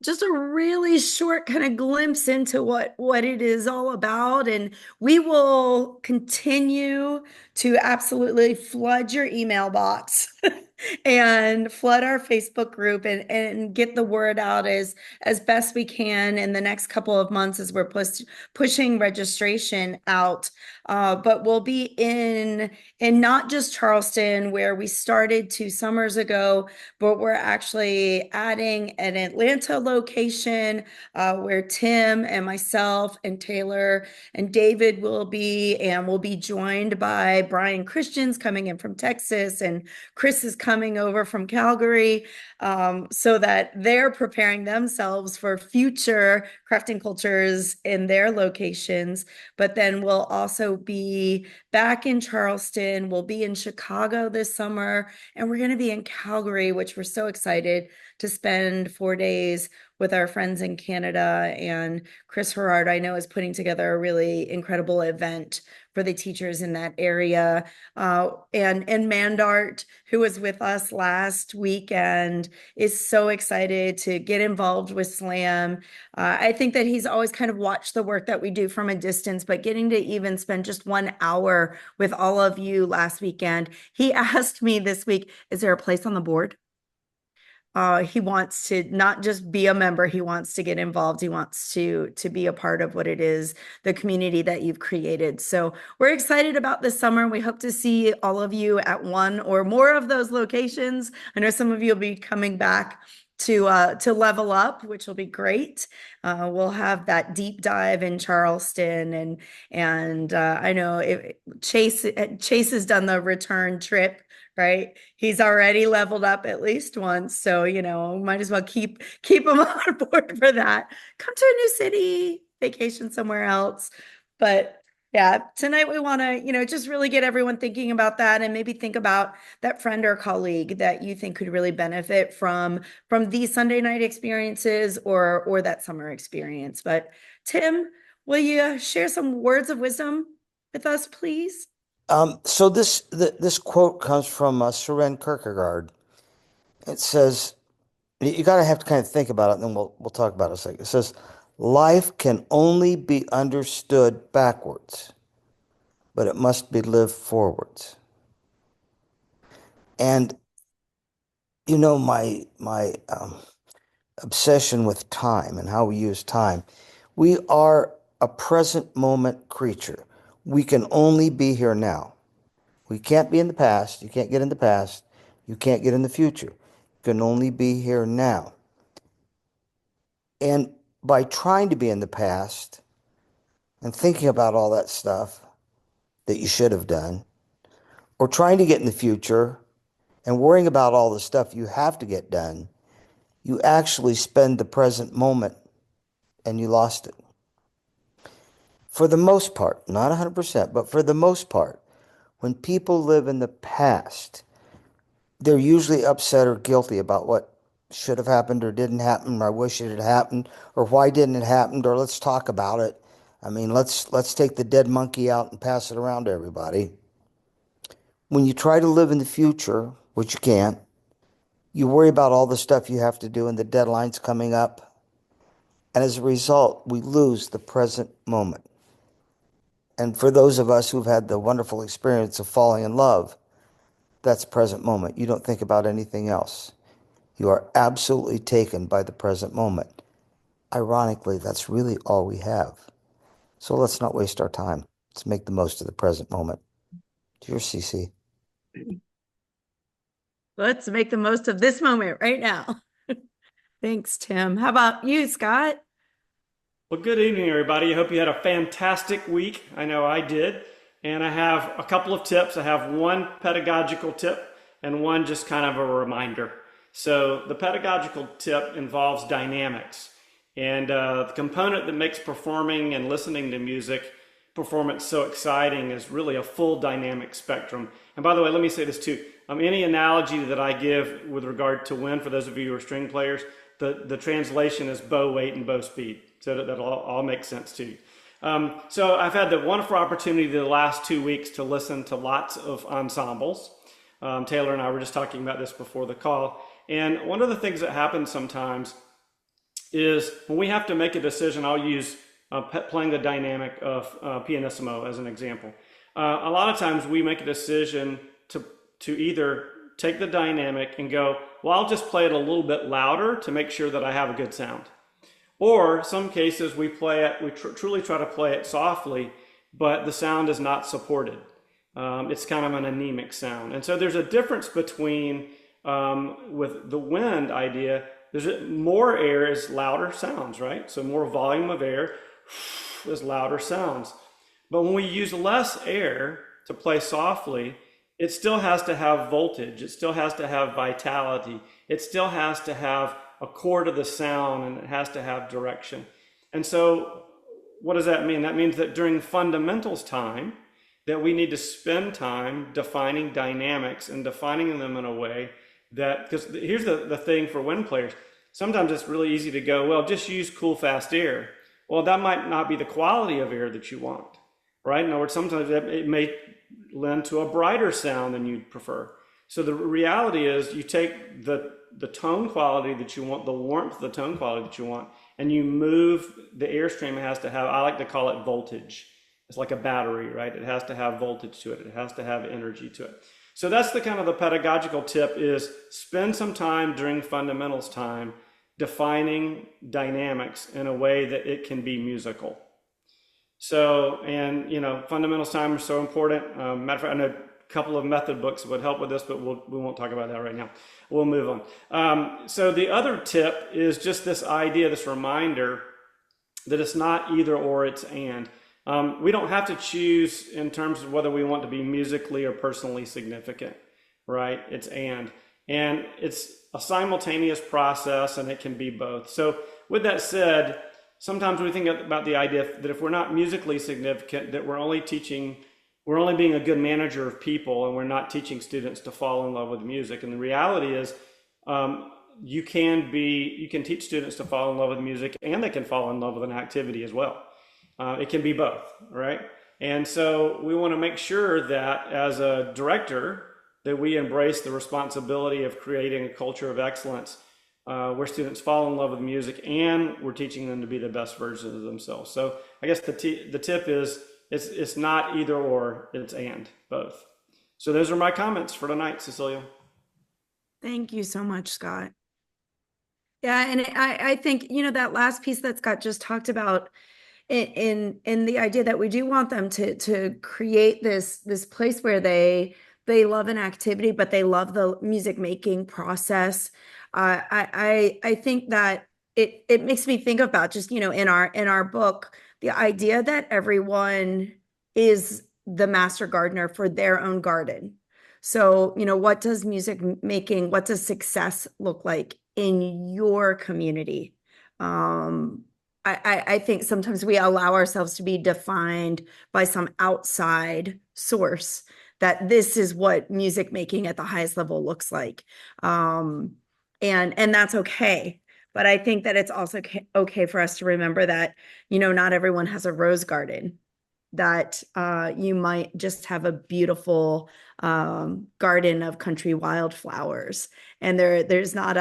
just a really short kind of glimpse into what it is all about. And we will continue to absolutely flood your email box and flood our Facebook group and get the word out as best we can in the next couple of months as we're pushing registration out. But we'll be in not just Charleston, where we started 2 summers ago, but we're actually adding an Atlanta location where Tim and myself and Taylor and David will be, and we'll be joined by Brian Christians coming in from Texas, and Chris is coming over from Calgary, so that they're preparing themselves for future crafting cultures in their locations. But then we'll also be back in Charleston. We'll be in Chicago this summer, and we're going to be in Calgary, which we're so excited to spend 4 days with our friends in Canada. And Chris Herard, I know, is putting together a really incredible event for the teachers in that area. And Mandart, who was with us last weekend, is so excited to get involved with SLAM. I think that he's always kind of watched the work that we do from a distance, but getting to even spend just 1 hour with all of you last weekend, he asked me this week, is there a place on the board? He wants to not just be a member, he wants to get involved. He wants to be a part of what it is, the community that you've created. So we're excited about this summer. We hope to see all of you at one or more of those locations. I know some of you will be coming back to level up, which will be great. We'll have that deep dive in Charleston, and I know Chase has done the return trip, right? He's already leveled up at least once, so might as well keep him on board for that. Come to a new city, vacation somewhere else. But yeah, tonight we want to, just really get everyone thinking about that, and maybe think about that friend or colleague that you think could really benefit from these Sunday night experiences or that summer experience. But Tim, will you share some words of wisdom with us, please? So this quote comes from Søren Kierkegaard. It says, you gotta have to kind of think about it, and then we'll talk about it a second. It says, life can only be understood backwards, but it must be lived forwards. And my obsession with time and how we use time. We are a present moment creature. We can only be here now. We can't be in the past. You can't get in the past. You can't get in the future. You can only be here now. And by trying to be in the past and thinking about all that stuff that you should have done, or trying to get in the future and worrying about all the stuff you have to get done, you actually spend the present moment and you lost it. For the most part, not 100%, but for the most part, when people live in the past, they're usually upset or guilty about what should have happened or didn't happen, or I wish it had happened, or why didn't it happen, or let's talk about it. I mean, let's take the dead monkey out and pass it around to everybody. When you try to live in the future, which you can't, you worry about all the stuff you have to do and the deadlines coming up. And as a result, we lose the present moment. And for those of us who've had the wonderful experience of falling in love, that's present moment. You don't think about anything else. You are absolutely taken by the present moment. Ironically, that's really all we have. So let's not waste our time. Let's make the most of the present moment. Dear CC. Let's make the most of this moment right now. Thanks, Tim. How about you, Scott? Well, good evening, everybody. I hope you had a fantastic week. I know I did. And I have a couple of tips. I have one pedagogical tip and one just kind of a reminder. So, the pedagogical tip involves dynamics. And the component that makes performing and listening to music performance so exciting is really a full dynamic spectrum. And by the way, let me say this too. Any analogy that I give with regard to wind, for those of you who are string players, the translation is bow weight and bow speed. So that'll all make sense to you. So I've had the wonderful opportunity the last 2 weeks to listen to lots of ensembles. Taylor and I were just talking about this before the call. And one of the things that happens sometimes is when we have to make a decision. I'll use playing the dynamic of pianissimo as an example. A lot of times we make a decision to either take the dynamic and go, well, I'll just play it a little bit louder to make sure that I have a good sound. Or some cases we play it, we truly try to play it softly, but the sound is not supported. It's kind of an anemic sound. And so there's a difference between, with the wind idea, there's more air is louder sounds, right? So more volume of air is louder sounds. But when we use less air to play softly, it still has to have voltage. It still has to have vitality. It still has to have a core to the sound, and it has to have direction. And so what does that mean? That means that during fundamentals time, that we need to spend time defining dynamics and defining them in a way that, because here's the thing for wind players, sometimes it's really easy to go, well, just use cool, fast air. Well, that might not be the quality of air that you want, right? In other words, sometimes it may lend to a brighter sound than you'd prefer. So the reality is you take the tone quality that you want, the warmth of the tone quality that you want, and you move the airstream. It has to have, I like to call it voltage. It's like a battery, right? It has to have voltage to it. It has to have energy to it. So that's the kind of the pedagogical tip, is spend some time during fundamentals time defining dynamics in a way that it can be musical. So, and fundamentals time is so important. Matter of fact, I know a couple of method books would help with this, but we won't talk about that right now. We'll move on. So the other tip is just this idea, this reminder that it's not either or, it's and. We don't have to choose in terms of whether we want to be musically or personally significant, right? It's and it's a simultaneous process, and it can be both. So with that said, sometimes we think about the idea that if we're not musically significant, that we're only being a good manager of people, and we're not teaching students to fall in love with music. And the reality is, you can teach students to fall in love with music, and they can fall in love with an activity as well. It can be both, right? And so we want to make sure that as a director, that we embrace the responsibility of creating a culture of excellence, where students fall in love with music, and we're teaching them to be the best versions of themselves. So I guess the tip is, it's not either or, it's and, both. So those are my comments for tonight, Cecilia. Thank you so much, Scott. Yeah, and I think, that last piece that Scott just talked about, in the idea that we do want them to create this place where they love an activity, but they love the music making process. I think that it makes me think about just, in our book, the idea that everyone is the master gardener for their own garden. So, what does music making, what does success look like in your community? I think sometimes we allow ourselves to be defined by some outside source, that this is what music making at the highest level looks like. And that's okay. But I think that it's also okay for us to remember that, not everyone has a rose garden, that you might just have a beautiful garden of country wildflowers. And there's not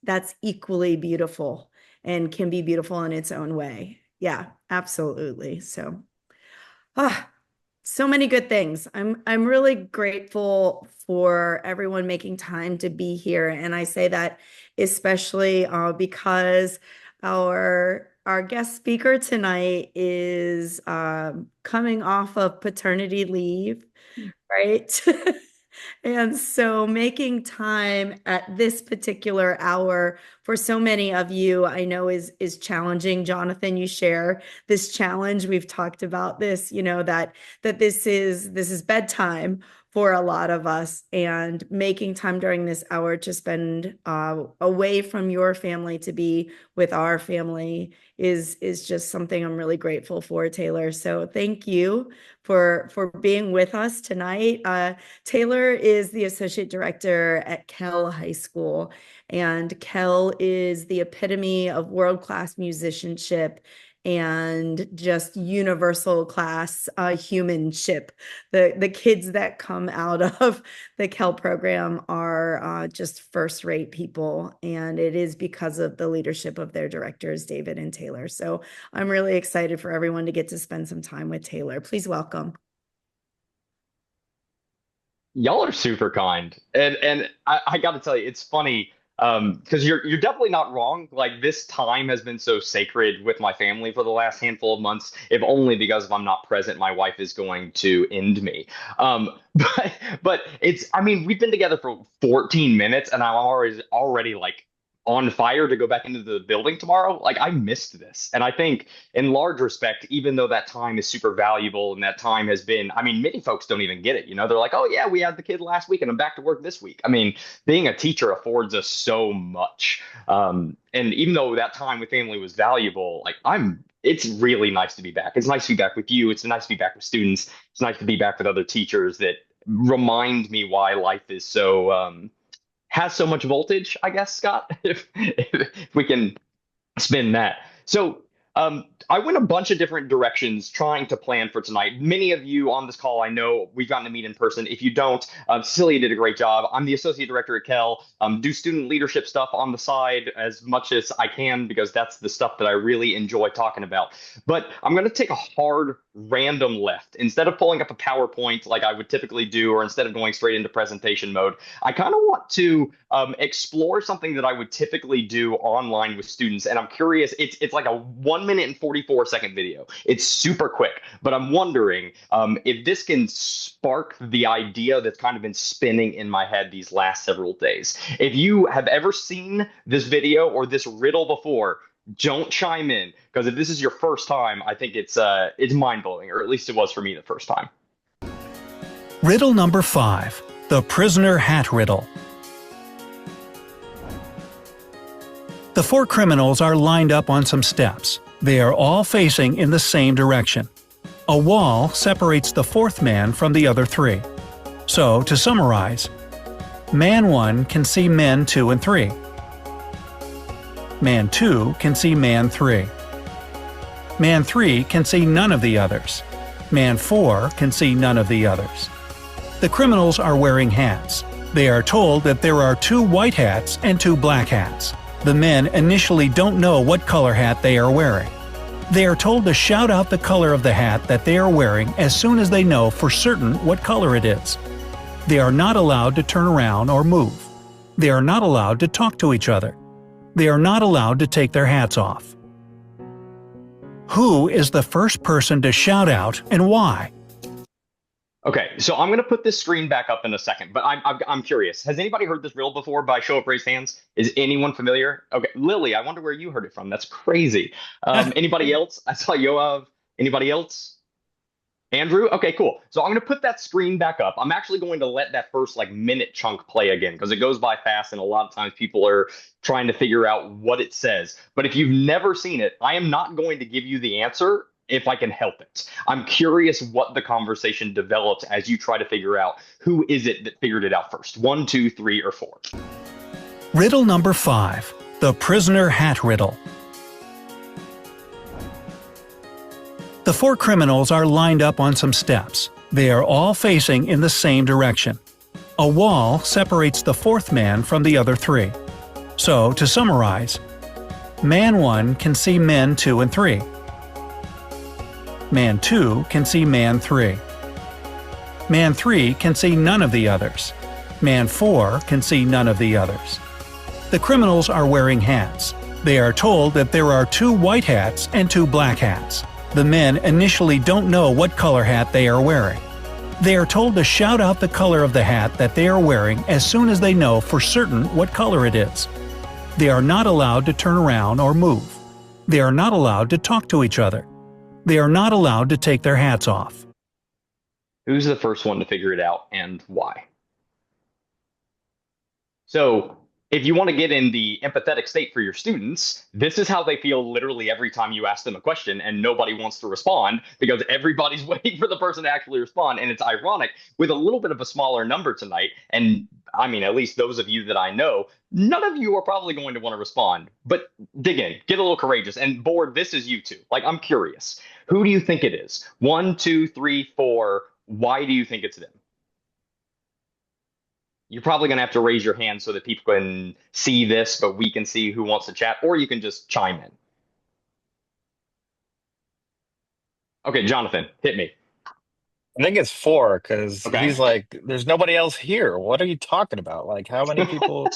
that's equally beautiful and can be beautiful in its own way. Yeah, absolutely. So, so many good things. I'm really grateful for everyone making time to be here. And I say that especially because our guest speaker tonight is coming off of paternity leave, right? And so making time at this particular hour for so many of you, I know is challenging. Jonathan, you share this challenge. We've talked about this, that this is bedtime for a lot of us, and making time during this hour to spend away from your family to be with our family is just something I'm really grateful for, Taylor. So thank you for being with us tonight. Taylor is the associate director at Kell High School, and Kell is the epitome of world-class musicianship and just universal class humanship. The kids that come out of the Kell program are just first-rate people, and it is because of the leadership of their directors, David and Taylor. So I'm really excited for everyone to get to spend some time with Taylor. Please welcome. Y'all are super kind, and I got to tell you, it's funny because you're definitely not wrong. Like, this time has been so sacred with my family for the last handful of months. If only because if I'm not present, my wife is going to end me. But it's, I mean, we've been together for 14 minutes, and I'm already like on fire to go back into the building tomorrow. Like, I missed this. And I think in large respect, even though that time is super valuable and that time has been, I mean, many folks don't even get it. You know, they're like, oh yeah, we had the kid last week and I'm back to work this week. I mean, being a teacher affords us so much. And even though that time with family was valuable, like, it's really nice to be back. It's nice to be back with you. It's nice to be back with students. It's nice to be back with other teachers that remind me why life is so, has so much voltage, I guess, Scott, if we can spin that. So I went a bunch of different directions trying to plan for tonight. Many of you on this call, I know we've gotten to meet in person. If you don't, Celia did a great job. I'm the associate director at Kell. Do student leadership stuff on the side as much as I can because that's the stuff that I really enjoy talking about. But I'm going to take a hard random left. Instead of pulling up a PowerPoint like I would typically do, or instead of going straight into presentation mode, I kind of want to explore something that I would typically do online with students. And I'm curious, it's like a 1 minute and 44-second video. It's super quick, but I'm wondering if this can spark the idea that's kind of been spinning in my head these last several days. If you have ever seen this video or this riddle before, don't chime in, because if this is your first time, I think it's mind-blowing, or at least it was for me the first time. Riddle number 5, the prisoner hat riddle. The 4 criminals are lined up on some steps. They are all facing in the same direction. A wall separates the 4th man from the other 3. So, to summarize, Man 1 can see men 2 and 3. Man 2 can see Man 3. Man 3 can see none of the others. Man 4 can see none of the others. The criminals are wearing hats. They are told that there are 2 white hats and 2 black hats. The men initially don't know what color hat they are wearing. They are told to shout out the color of the hat that they are wearing as soon as they know for certain what color it is. They are not allowed to turn around or move. They are not allowed to talk to each other. They are not allowed to take their hats off. Who is the first person to shout out and why? Okay, so I'm going to put this screen back up in a second, but I'm curious. Has anybody heard this riddle before by show of raised hands? Is anyone familiar? Okay, Lily, I wonder where you heard it from. That's crazy. Anybody else? I saw Yoav. Anybody else? Andrew? Okay, cool. So I'm going to put that screen back up. I'm actually going to let that first minute chunk play again because it goes by fast and a lot of times people are trying to figure out what it says. But if you've never seen it, I am not going to give you the answer if I can help it. I'm curious what the conversation develops as you try to figure out who is it that figured it out first. 1, 2, 3, or 4. Riddle number 5, the prisoner hat riddle. The 4 criminals are lined up on some steps. They are all facing in the same direction. A wall separates the 4th man from the other 3. So, to summarize, Man 1 can see men 2 and 3. Man 2 can see Man 3. Man 3 can see none of the others. Man 4 can see none of the others. The criminals are wearing hats. They are told that there are 2 white hats and 2 black hats. The men initially don't know what color hat they are wearing. They are told to shout out the color of the hat that they are wearing as soon as they know for certain what color it is. They are not allowed to turn around or move. They are not allowed to talk to each other. They are not allowed to take their hats off. Who's the first one to figure it out and why? So, if you want to get in the empathetic state for your students, this is how they feel literally every time you ask them a question and nobody wants to respond because everybody's waiting for the person to actually respond. And it's ironic with a little bit of a smaller number tonight. And I mean, at least those of you that I know, none of you are probably going to want to respond. But dig in, get a little courageous. And Board, this is you two. Like, I'm curious. Who do you think it is? 1, 2, 3, 4. Why do you think it's them? You're probably going to have to raise your hand so that people can see this, but we can see who wants to chat, or you can just chime in. Okay, Jonathan, hit me. I think it's 4 because Okay. he's like, there's nobody else here. What are you talking about? Like, how many people?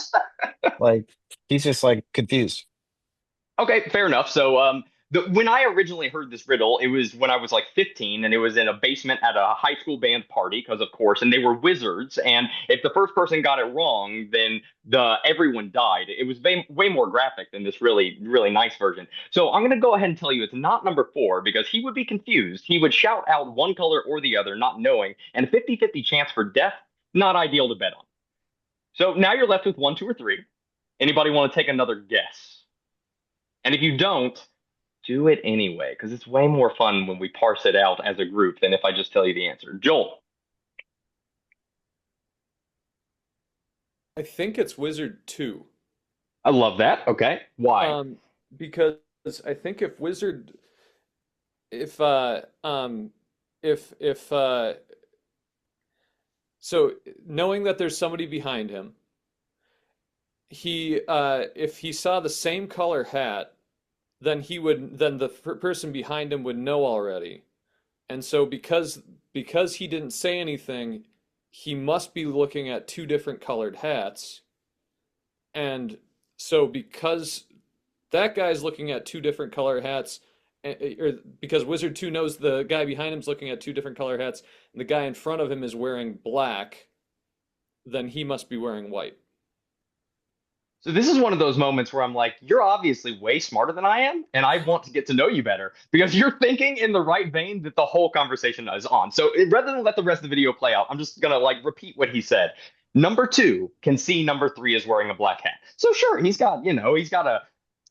Like, he's just like confused. Okay, fair enough. So, when I originally heard this riddle, it was when I was like 15, and it was in a basement at a high school band party, because of course, and they were wizards. And if the first person got it wrong, then everyone died. It was way more graphic than this really, really nice version. So I'm going to go ahead and tell you it's not number 4, because he would be confused. He would shout out one color or the other, not knowing, and a 50-50 chance for death, not ideal to bet on. So now you're left with 1, 2, or 3. Anybody want to take another guess? And if you don't, do it anyway, because it's way more fun when we parse it out as a group than if I just tell you the answer. Joel. I think it's Wizard 2. I love that. Okay. Why? Because I think if Wizard, if so knowing that there's somebody behind him, if he saw the same color hat, then the person behind him would know already. And so because he didn't say anything, he must be looking at 2 different colored hats. And so because that guy's looking at 2 different color hats, or because Wizard 2 knows the guy behind him's looking at 2 different color hats, and the guy in front of him is wearing black, then he must be wearing white. So this is one of those moments where I'm like, you're obviously way smarter than I am, and I want to get to know you better, because you're thinking in the right vein that the whole conversation is on. So rather than let the rest of the video play out, I'm just going to like repeat what he said. Number 2 can see number 3 is wearing a black hat. So sure, he's got a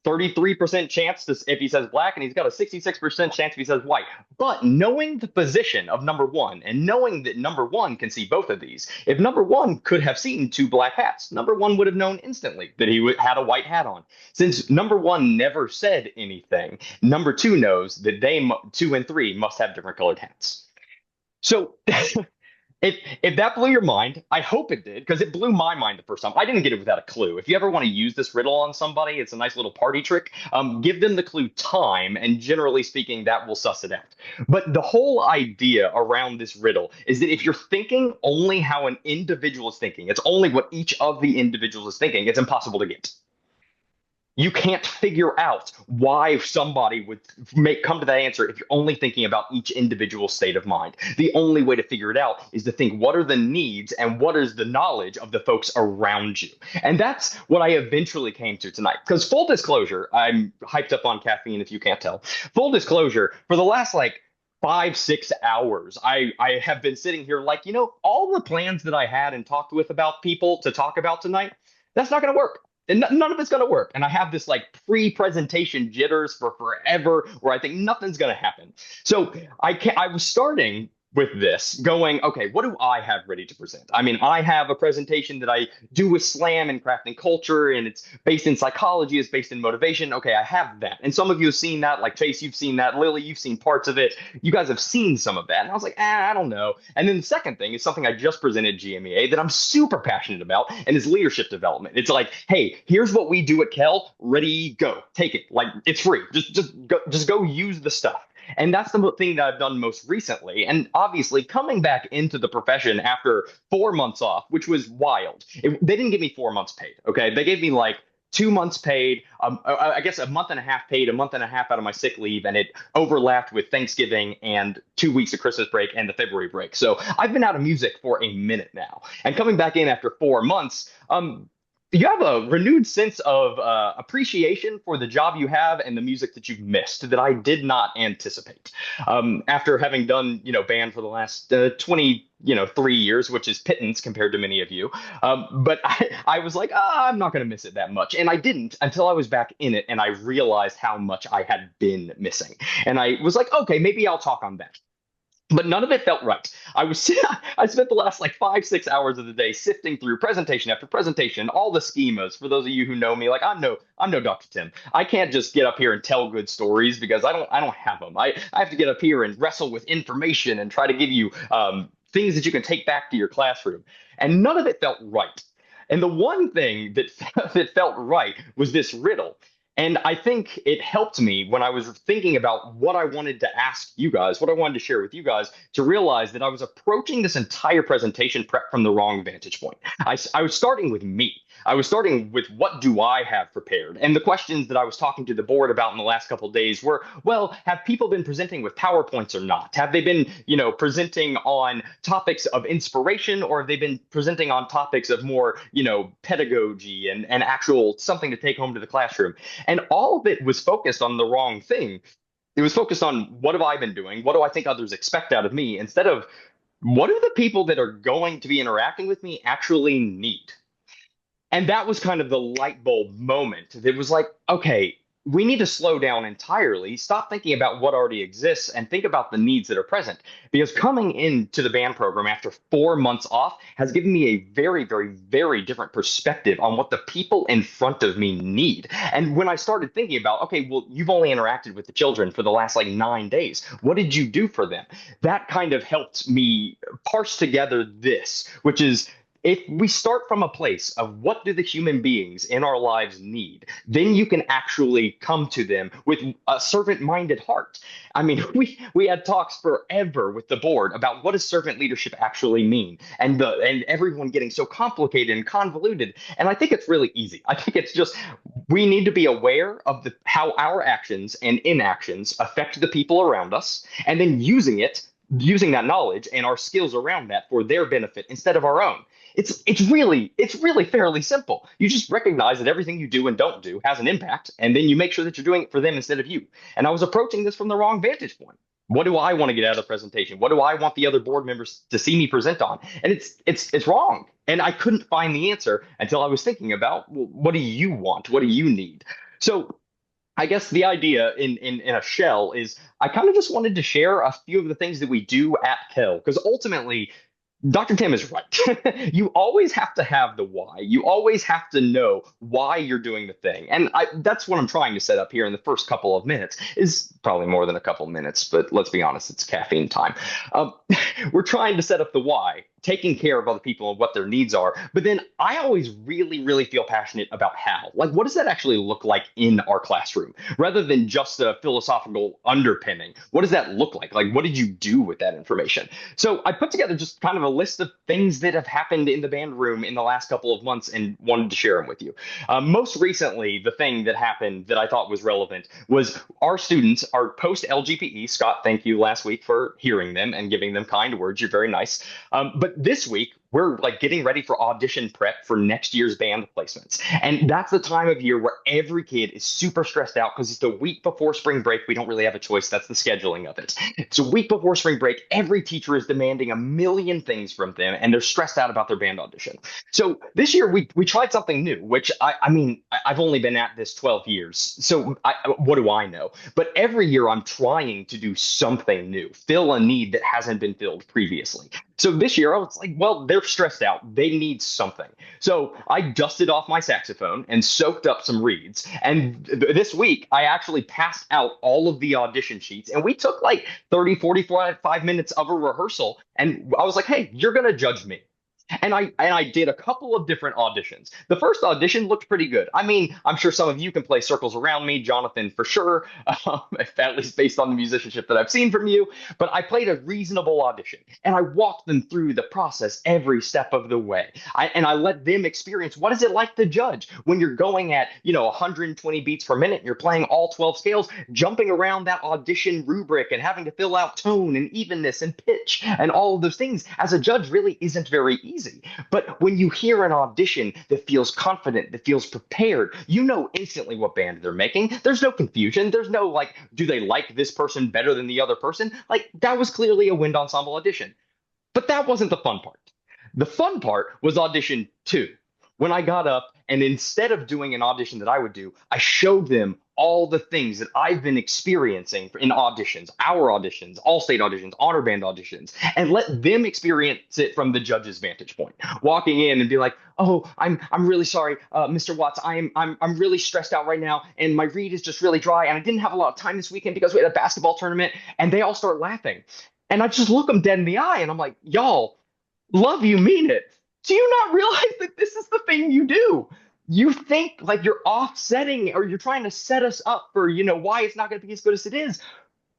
33% chance if he says black, and he's got a 66% chance if he says white. But knowing the position of number 1, and knowing that number 1 can see both of these, if number 1 could have seen 2 black hats, number 1 would have known instantly that he had a white hat on. Since number 1 never said anything, number 2 knows that 2 and 3 must have different colored hats. So if that blew your mind, I hope it did, because it blew my mind the first time. I didn't get it without a clue. If you ever want to use this riddle on somebody, it's a nice little party trick. Give them the clue time, and generally speaking, that will suss it out. But the whole idea around this riddle is that if you're thinking only how an individual is thinking, it's only what each of the individuals is thinking, it's impossible to get. You can't figure out why somebody would come to that answer if you're only thinking about each individual state of mind. The only way to figure it out is to think, what are the needs and what is the knowledge of the folks around you? And that's what I eventually came to tonight. Because full disclosure, I'm hyped up on caffeine if you can't tell. Full disclosure, for the last 5-6 hours, I have been sitting here all the plans that I had and talked with about people to talk about tonight, that's not going to work. And none of it's going to work. And I have this pre-presentation jitters for forever where I think nothing's going to happen. So I was starting with this going, okay, what do I have ready to present? I mean, I have a presentation that I do with Slam and Craft and Culture, and it's based in psychology, it's based in motivation. Okay, I have that. And some of you have seen that, like Chase, you've seen that. Lily, you've seen parts of it. You guys have seen some of that. And I was like, I don't know. And then the second thing is something I just presented at GMEA that I'm super passionate about, and is leadership development. It's like, hey, here's what we do at Kell. Ready, go. Take it. It's free. Just go use the stuff. And that's the thing that I've done most recently. And obviously, coming back into the profession after 4 months off, which was wild. They didn't give me 4 months paid. Okay, they gave me 2 months paid, I guess a month and a half paid, a month and a half out of my sick leave, and it overlapped with Thanksgiving and 2 weeks of Christmas break and the February break. So I've been out of music for a minute now. And coming back in after 4 months, you have a renewed sense of appreciation for the job you have and the music that you've missed that I did not anticipate. After having done, band for the last 23 years, which is pittance compared to many of you. But I was like, I'm not going to miss it that much. And I didn't until I was back in it and I realized how much I had been missing. And I was like, okay, maybe I'll talk on that. But none of it felt right. I spent the last like 5, 6 hours of the day sifting through presentation after presentation, all the schemas. For those of you who know me, like I'm no Dr. Tim. I can't just get up here and tell good stories because I don't have them. I have to get up here and wrestle with information and try to give you things that you can take back to your classroom. And none of it felt right. And the one thing that that felt right was this riddle. And I think it helped me when I was thinking about what I wanted to ask you guys, what I wanted to share with you guys, to realize that I was approaching this entire presentation prep from the wrong vantage point. I was starting with me. I was starting with what do I have prepared? And the questions that I was talking to the board about in the last couple of days were, well, have people been presenting with PowerPoints or not? Have they been, presenting on topics of inspiration, or have they been presenting on topics of more, pedagogy and actual something to take home to the classroom? And all of it was focused on the wrong thing. It was focused on what have I been doing? What do I think others expect out of me? Instead of what do the people that are going to be interacting with me actually need? And that was kind of the light bulb moment. It was like, okay, we need to slow down entirely, stop thinking about what already exists, and think about the needs that are present. Because coming into the band program after 4 months off has given me a very, very, very different perspective on what the people in front of me need. And when I started thinking about, okay, well, you've only interacted with the children for the last like 9 days. What did you do for them? That kind of helped me parse together this, which is, if we start from a place of what do the human beings in our lives need, then you can actually come to them with a servant-minded heart. I mean, we had talks forever with the board about what does servant leadership actually mean, and everyone getting so complicated and convoluted. And I think it's really easy. I think it's just we need to be aware of how our actions and inactions affect the people around us, and then using that knowledge and our skills around that for their benefit instead of our own. It's really fairly simple. You just recognize that everything you do and don't do has an impact, and then you make sure that you're doing it for them instead of you. And I was approaching this from the wrong vantage point. What do I want to get out of the presentation? What do I want the other board members to see me present on? And it's wrong. And I couldn't find the answer until I was thinking about, well, what do you want? What do you need? So I guess the idea in a shell is I kind of just wanted to share a few of the things that we do at Kell, because ultimately Dr. Tim is right. You always have to have the why. You always have to know why you're doing the thing. And that's what I'm trying to set up here in the first couple of minutes, is probably more than a couple of minutes, but let's be honest, it's caffeine time. We're trying to set up the why, taking care of other people and what their needs are. But then I always really, really feel passionate about how. Like, what does that actually look like in our classroom? Rather than just a philosophical underpinning, what does that look like? Like, what did you do with that information? So I put together just kind of a list of things that have happened in the band room in the last couple of months and wanted to share them with you. Most recently, the thing that happened that I thought was relevant was our students, our post-LGPE, Scott, thank you last week for hearing them and giving them kind words. You're very nice. But this week, we're like getting ready for audition prep for next year's band placements. And that's the time of year where every kid is super stressed out because it's the week before spring break. We don't really have a choice. That's the scheduling of it. It's a week before spring break. Every teacher is demanding a million things from them, and they're stressed out about their band audition. So this year we tried something new, which I've only been at this 12 years. So what do I know? But every year I'm trying to do something new, fill a need that hasn't been filled previously. So this year I was like, well, they're stressed out. They need something. So I dusted off my saxophone and soaked up some reeds. And this week I actually passed out all of the audition sheets, and we took like 30, 45 minutes of a rehearsal. And I was like, hey, you're going to judge me. And I did a couple of different auditions. The first audition looked pretty good. I mean, I'm sure some of you can play Circles Around Me, Jonathan for sure, at least based on the musicianship that I've seen from you. But I played a reasonable audition, and I walked them through the process every step of the way. I let them experience what is it like to judge when you're going at 120 beats per minute. You're playing all 12 scales, jumping around that audition rubric and having to fill out tone and evenness and pitch and all of those things. As a judge, really isn't very easy. But when you hear an audition that feels confident, that feels prepared, you know instantly what band they're making. There's no confusion. There's no like, do they like this person better than the other person? Like, that was clearly a wind ensemble audition. But that wasn't the fun part. The fun part was audition 2. When I got up and instead of doing an audition that I would do, I showed them all the things that I've been experiencing in auditions, our auditions, all state auditions, honor band auditions, and let them experience it from the judge's vantage point. Walking in and be like, "Oh, I'm really sorry, Mr. Watts. I'm really stressed out right now, and my read is just really dry, and I didn't have a lot of time this weekend because we had a basketball tournament." And they all start laughing, and I just look them dead in the eye, and I'm like, "Y'all, love you mean it. Do you not realize that this is the thing you do? You think like you're offsetting or you're trying to set us up for, why it's not going to be as good as it is.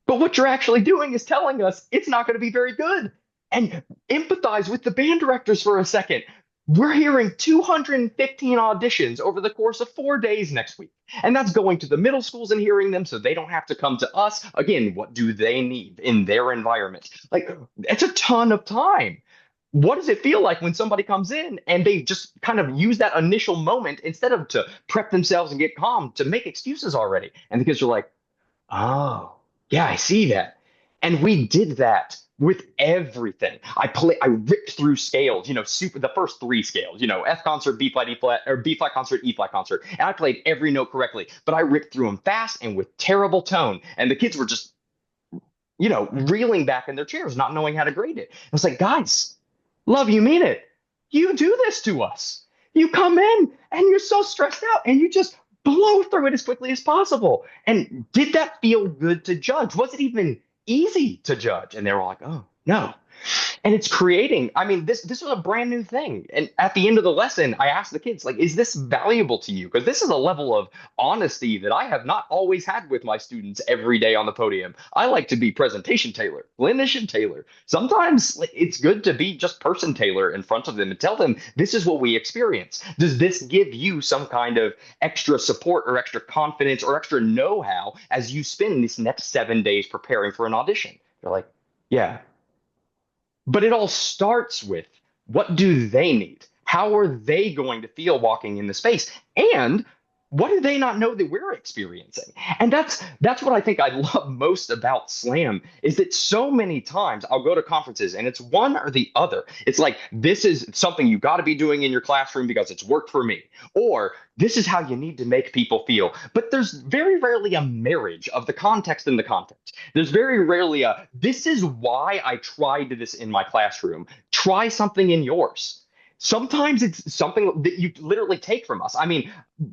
But what you're actually doing is telling us it's not going to be very good." And empathize with the band directors for a second. We're hearing 215 auditions over the course of 4 days next week. And that's going to the middle schools and hearing them so they don't have to come to us. Again, what do they need in their environment? Like, it's a ton of time. What does it feel like when somebody comes in and they just kind of use that initial moment instead of to prep themselves and get calm to make excuses already? And the kids are like, "Oh, yeah, I see that." And we did that with everything. I ripped through scales, the first 3 scales, F concert, B flat, E flat, or B flat concert, E flat concert. And I played every note correctly, but I ripped through them fast and with terrible tone. And the kids were just, reeling back in their chairs, not knowing how to grade it. I was like, "Guys, love you mean it. You do this to us. You come in and you're so stressed out and you just blow through it as quickly as possible." And did that feel good to judge? Was it even easy to judge? And they were like, "Oh, no." And it's creating, this was a brand new thing. And at the end of the lesson, I asked the kids, like, "Is this valuable to you?" Because this is a level of honesty that I have not always had with my students every day on the podium. I like to be presentation Taylor, clinician Taylor. Sometimes it's good to be just person Taylor in front of them and tell them, "This is what we experience. Does this give you some kind of extra support or extra confidence or extra know-how as you spend this next 7 days preparing for an audition?" They're like, "Yeah." But it all starts with, what do they need? How are they going to feel walking in the space? And what do they not know that we're experiencing? And that's what I think I love most about Slam, is that so many times I'll go to conferences and it's one or the other. It's like, this is something you got to be doing in your classroom because it's worked for me. Or this is how you need to make people feel. But there's very rarely a marriage of the context and the context. There's very rarely this is why I tried this in my classroom. Try something in yours. Sometimes it's something that you literally take from us.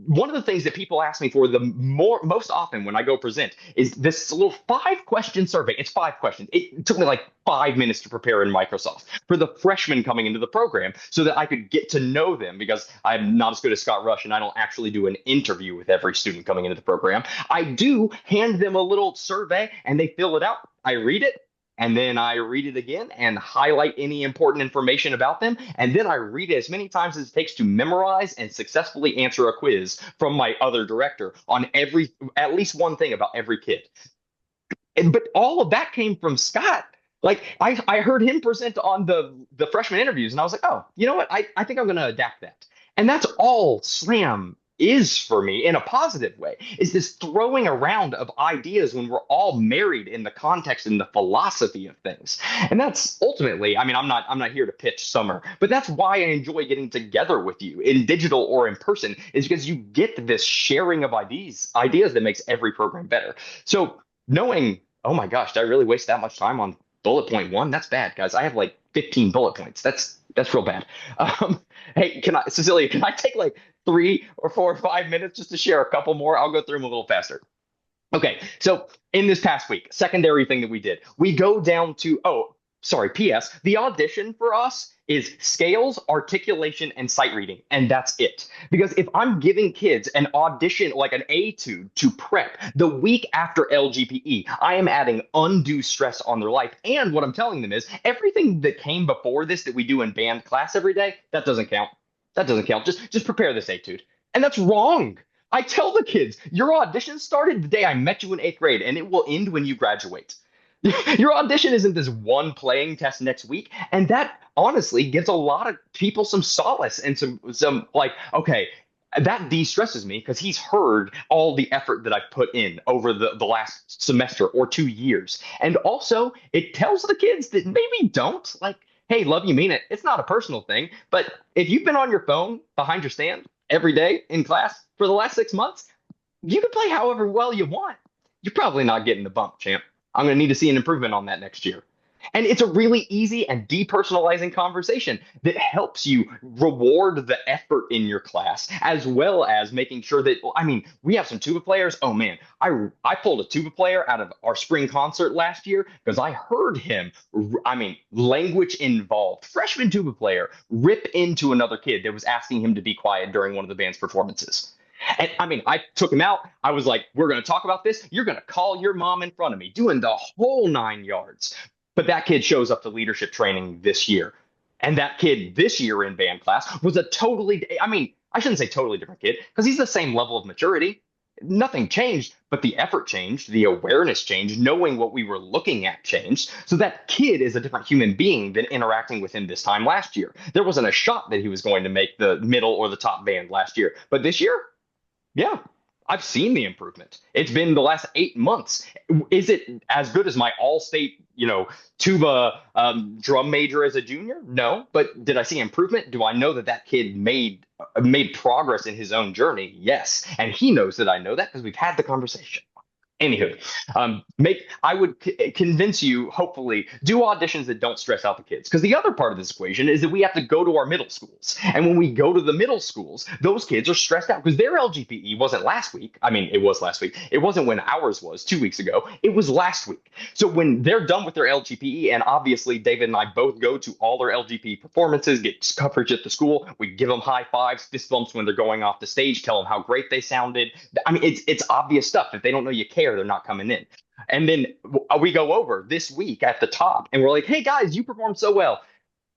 One of the things that people ask me for most often when I go present is this little 5-question survey. It's 5 questions. It took me like 5 minutes to prepare in Microsoft for the freshmen coming into the program so that I could get to know them, because I'm not as good as Scott Rush and I don't actually do an interview with every student coming into the program. I do hand them a little survey and they fill it out. I read it. And then I read it again and highlight any important information about them. And then I read it as many times as it takes to memorize and successfully answer a quiz from my other director on at least one thing about every kid. But all of that came from Scott. Like, I heard him present on the freshman interviews and I was like, "Oh, you know what? I think I'm going to adapt that." And that's all Slam is for me in a positive way, is this throwing around of ideas when we're all married in the context and the philosophy of things. And that's ultimately, I'm not here to pitch Summer, but that's why I enjoy getting together with you in digital or in person, is because you get this sharing of ideas that makes every program better. So knowing, oh my gosh, did I really waste that much time on bullet point 1? That's bad, guys. I have like 15 bullet points. That's real bad. Hey, Cecilia, can I take like 3 or 4 or 5 minutes just to share a couple more? I'll go through them a little faster. Okay, so in this past week, secondary thing that we did, we go down to, PS, the audition for us is scales, articulation, and sight reading, and that's it. Because if I'm giving kids an audition, like an etude to prep the week after LGPE, I am adding undue stress on their life. And what I'm telling them is everything that came before this that we do in band class every day, that doesn't count. That doesn't count. Just prepare this etude. And that's wrong. I tell the kids, your audition started the day I met you in 8th grade, and it will end when you graduate. Your audition isn't this one playing test next week. And that honestly gives a lot of people some solace and some like, okay, that de-stresses me because he's heard all the effort that I've put in over the last semester or 2 years. And also it tells the kids that maybe don't, like, hey, love you mean it. It's not a personal thing. But if you've been on your phone behind your stand every day in class for the last 6 months, You can play however well you want. You're probably not getting the bump, champ. I'm going to need to see an improvement on that next year. And it's a really easy and depersonalizing conversation that helps you reward the effort in your class, as well as making sure that, I mean, we have some tuba players. Oh man, I pulled a tuba player out of our spring concert last year because I heard him, I mean, language involved, freshman tuba player, rip into another kid that was asking him to be quiet during one of the band's performances. And I mean, I took him out. I was like, we're going to talk about this. You're going to call your mom in front of me, doing the whole 9 yards. But that kid shows up to leadership training this year. And that kid this year in band class was a totally, I mean, I shouldn't say totally different kid because he's the same level of maturity. Nothing changed, but the effort changed, the awareness changed, knowing what we were looking at changed. So that kid is a different human being than interacting with him this time last year. There wasn't a shot that he was going to make the middle or the top band last year. But this year, yeah, I've seen the improvement. It's been the last 8 months. Is it as good as my all-state, tuba drum major as a junior? No, but did I see improvement? Do I know that that kid made progress in his own journey? Yes, and he knows that I know that because we've had the conversation. Anywho, I would convince you, hopefully, do auditions that don't stress out the kids. Because the other part of this equation is that we have to go to our middle schools. And when we go to the middle schools, those kids are stressed out because their LGPE wasn't last week. I mean, it was last week. It wasn't when ours was 2 weeks ago. It was last week. So when they're done with their LGPE, and obviously David and I both go to all their LGPE performances, get coverage at the school, we give them high fives, fist bumps when they're going off the stage, tell them how great they sounded. I mean, it's obvious stuff. If they don't know you care, they're not coming in. And then we go over this week at the top and we're like, hey guys, you performed so well.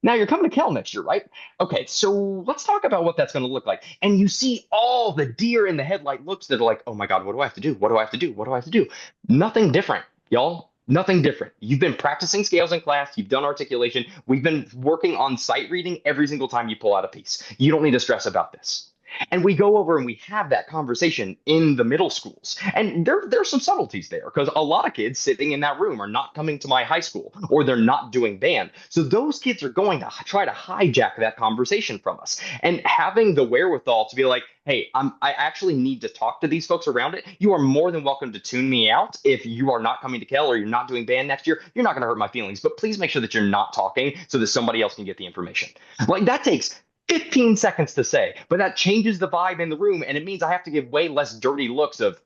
Now you're coming to Cal next year, right? Okay, so let's talk about what that's going to look like. And you see all the deer in the headlight looks that are like, oh my God, what do I have to do? What do I have to do? What do I have to do? Nothing different, y'all. Nothing different. You've been practicing scales in class. You've done articulation. We've been working on sight reading every single time you pull out a piece. You don't need to stress about this. And we go over and we have that conversation in the middle schools. And there's some subtleties there because a lot of kids sitting in that room are not coming to my high school or they're not doing band. So those kids are going to try to hijack that conversation from us. And having the wherewithal to be like, hey, I actually need to talk to these folks around it. You are more than welcome to tune me out if you are not coming to Cal or you're not doing band next year. You're not going to hurt my feelings, but please make sure that you're not talking so that somebody else can get the information. Like that takes 15 seconds to say, but that changes the vibe in the room. And it means I have to give way less dirty looks of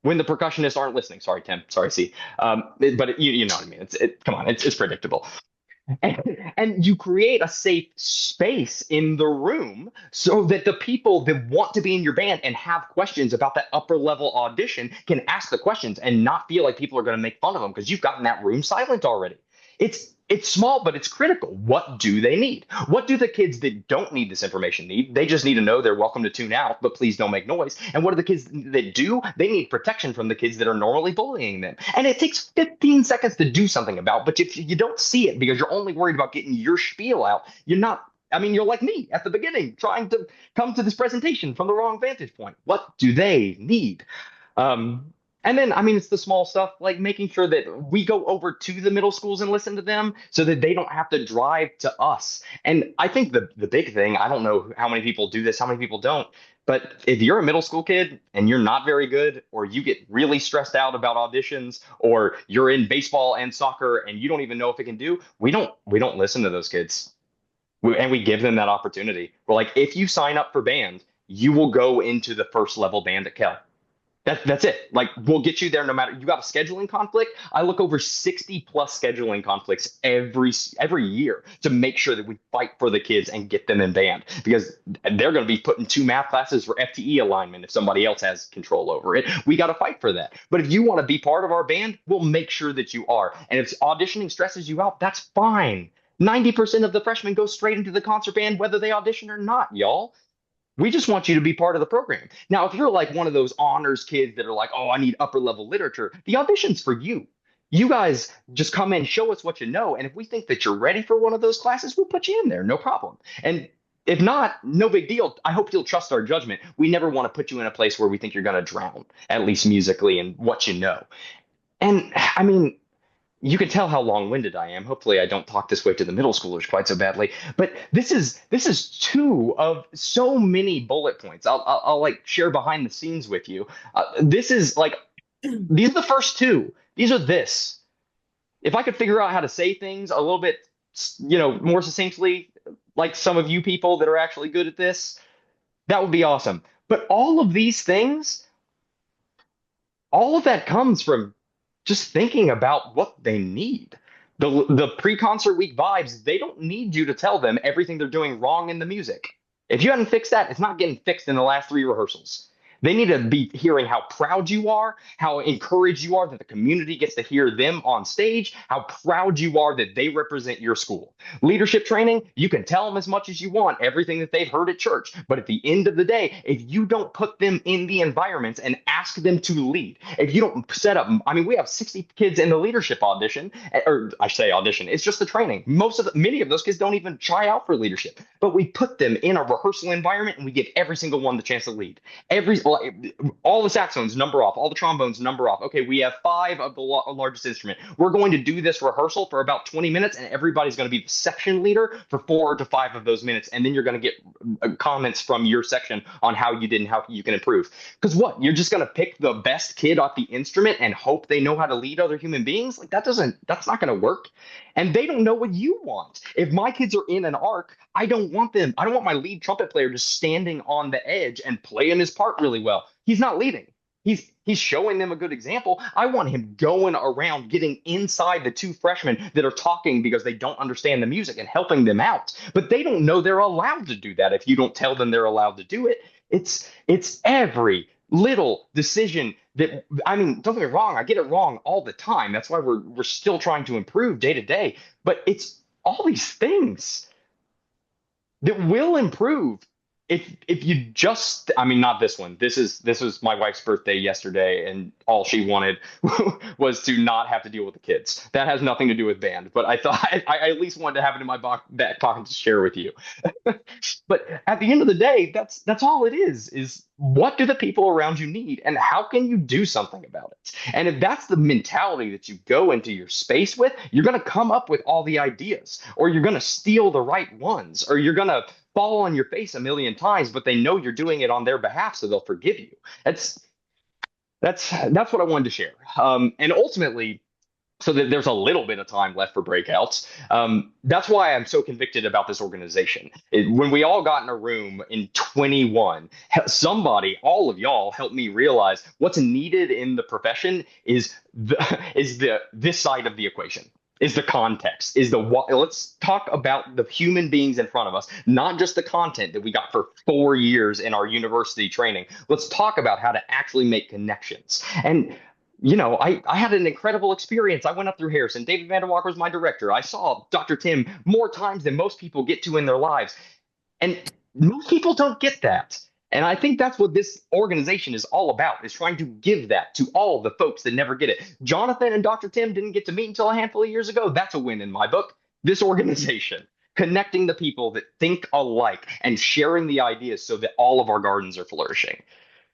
when the percussionists aren't listening. Sorry, Tim. Sorry, C. But you know what I mean. Come on, it's predictable. And you create a safe space in the room so that the people that want to be in your band and have questions about that upper level audition can ask the questions and not feel like people are going to make fun of them because you've gotten that room silent already. It's small, but it's critical. What do they need? What do the kids that don't need this information need? They just need to know they're welcome to tune out, but please don't make noise. And what do the kids that do? They need protection from the kids that are normally bullying them. And it takes 15 seconds to do something about, but if you don't see it because you're only worried about getting your spiel out, you're like me at the beginning, trying to come to this presentation from the wrong vantage point. What do they need? And then, it's the small stuff like making sure that we go over to the middle schools and listen to them so that they don't have to drive to us. And I think the big thing, I don't know how many people do this, how many people don't, but if you're a middle school kid and you're not very good, or you get really stressed out about auditions, or you're in baseball and soccer and you don't even know if it can do, we don't listen to those kids. And we give them that opportunity. We're like, if you sign up for band, you will go into the first level band at Cal. That's it. Like, we'll get you there no matter. You got a scheduling conflict. I look over 60 plus scheduling conflicts every year to make sure that we fight for the kids and get them in band, because they're going to be put in 2 math classes for FTE alignment if somebody else has control over it. We got to fight for that. But if you want to be part of our band, we'll make sure that you are. And if auditioning stresses you out, that's fine. 90% of the freshmen go straight into the concert band, whether they audition or not, y'all. We just want you to be part of the program. Now, if you're like one of those honors kids that are like, oh, I need upper level literature, the audition's for you. You guys just come in, show us what you know. And if we think that you're ready for one of those classes, we'll put you in there. No problem. And if not, no big deal. I hope you'll trust our judgment. We never want to put you in a place where we think you're going to drown, at least musically and what you know. And you can tell how long-winded I am. Hopefully, I don't talk this way to the middle schoolers quite so badly. But this is two of so many bullet points. I'll like share behind the scenes with you. This is like these are the first two. These are this. If I could figure out how to say things a little bit, more succinctly, like some of you people that are actually good at this, that would be awesome. But all of these things, all of that comes from just thinking about what they need. The pre-concert week vibes, they don't need you to tell them everything they're doing wrong in the music. If you hadn't fixed that, it's not getting fixed in the last 3 rehearsals. They need to be hearing how proud you are, how encouraged you are that the community gets to hear them on stage, how proud you are that they represent your school. Leadership training, you can tell them as much as you want, everything that they've heard at church. But at the end of the day, if you don't put them in the environments and ask them to lead, if you don't set up, I mean, we have 60 kids in the leadership audition, or I say audition, it's just the training. Many of those kids don't even try out for leadership, but we put them in a rehearsal environment and we give every single one the chance to lead. All the saxophones number off, all the trombones number off. Okay, we have 5 of the largest instrument. We're going to do this rehearsal for about 20 minutes, and everybody's going to be the section leader for 4 to 5 of those minutes, and then you're going to get comments from your section on how you did and how you can improve. Because what? You're just going to pick the best kid off the instrument and hope they know how to lead other human beings? Like that's not going to work. And they don't know what you want. If my kids are in an arc, I don't want my lead trumpet player just standing on the edge and playing his part really well. He's not leading. He's showing them a good example. I want him going around, getting inside the 2 freshmen that are talking because they don't understand the music and helping them out. But they don't know they're allowed to do that if you don't tell them they're allowed to do it. It's every little decision that, I mean, don't get me wrong, I get it wrong all the time. That's why we're still trying to improve day to day. But it's all these things that will improve if you just, I mean, not this one. This was my wife's birthday yesterday, and all she wanted was to not have to deal with the kids. That has nothing to do with band, but I thought I at least wanted to have it in my back pocket to share with you. But at the end of the day, that's all it is what do the people around you need, and how can you do something about it? And if that's the mentality that you go into your space with, you're going to come up with all the ideas, or you're going to steal the right ones, or you're going to fall on your face a million times, but they know you're doing it on their behalf, so they'll forgive you. That's what I wanted to share. And ultimately, so that there's a little bit of time left for breakouts. That's why I'm so convicted about this organization. When we all got in a room in 21, all of y'all helped me realize what's needed in the profession is this side of the equation. Is the context, let's talk about the human beings in front of us, not just the content that we got for 4 years in our university training. Let's talk about how to actually make connections. And I had an incredible experience. I went up through Harrison. David Vanderwalker was my director. I saw Dr. Tim more times than most people get to in their lives. And most people don't get that. And I think that's what this organization is all about, is trying to give that to all the folks that never get it. Jonathan and Dr. Tim didn't get to meet until a handful of years ago. That's a win in my book. This organization, connecting the people that think alike and sharing the ideas so that all of our gardens are flourishing.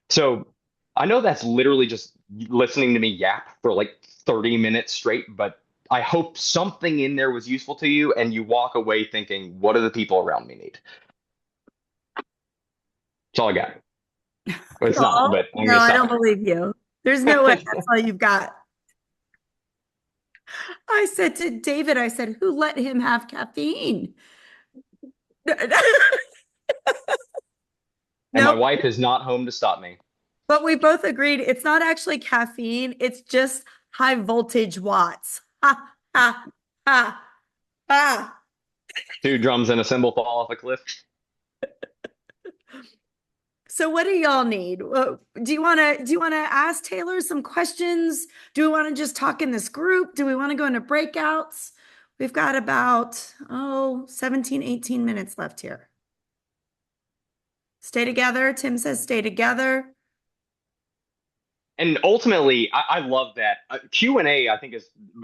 So I know that's literally just listening to me yap for like 30 minutes straight, but I hope something in there was useful to you and you walk away thinking, what do the people around me need? That's all I got. Well, it's not, but no, I don't believe you. There's no way that's all you've got. I said to David, who let him have caffeine? And my wife is not home to stop me. But we both agreed it's not actually caffeine. It's just high voltage watts. Ha, ha, ha, ha. 2 drums and a cymbal fall off a cliff. So what do y'all need? Do you want to ask Taylor some questions? Do we want to just talk in this group? Do we want to go into breakouts? We've got about 17, 18 minutes left here. Stay together. Tim says stay together. And ultimately, I love that. Q&A, I think,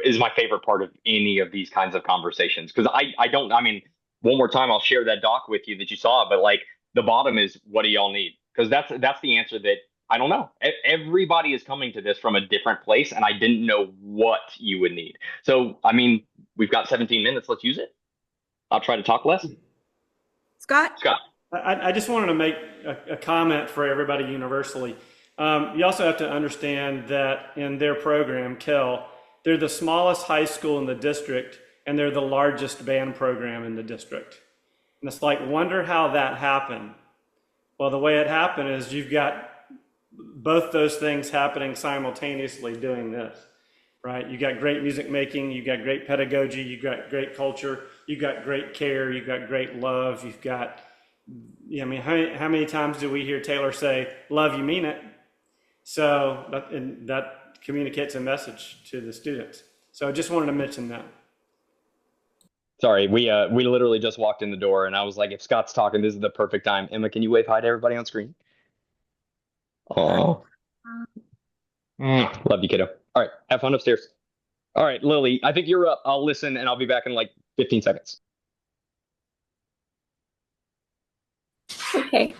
is my favorite part of any of these kinds of conversations. Because one more time, I'll share that doc with you that you saw. But like the bottom is, what do y'all need? Because that's the answer that I don't know. Everybody is coming to this from a different place, and I didn't know what you would need. So, I mean, we've got 17 minutes. Let's use it. I'll try to talk less. Scott? Scott. I just wanted to make a comment for everybody universally. You also have to understand that in their program, Kell, they're the smallest high school in the district, and they're the largest band program in the district. And it's like, wonder how that happened. Well, the way it happened is you've got both those things happening simultaneously doing this, right? You got great music making, you got great pedagogy, you got great culture, you got great care, you got great love, you've got, I mean, how many times do we hear Taylor say, love, you mean it? So that communicates a message to the students. So I just wanted to mention that. Sorry, we literally just walked in the door, and I was like, if Scott's talking, this is the perfect time. Emma, can you wave hi to everybody on screen? Oh, love you, kiddo. All right, have fun upstairs. All right, Lily, I think you're up. I'll listen, and I'll be back in like 15 seconds. Okay.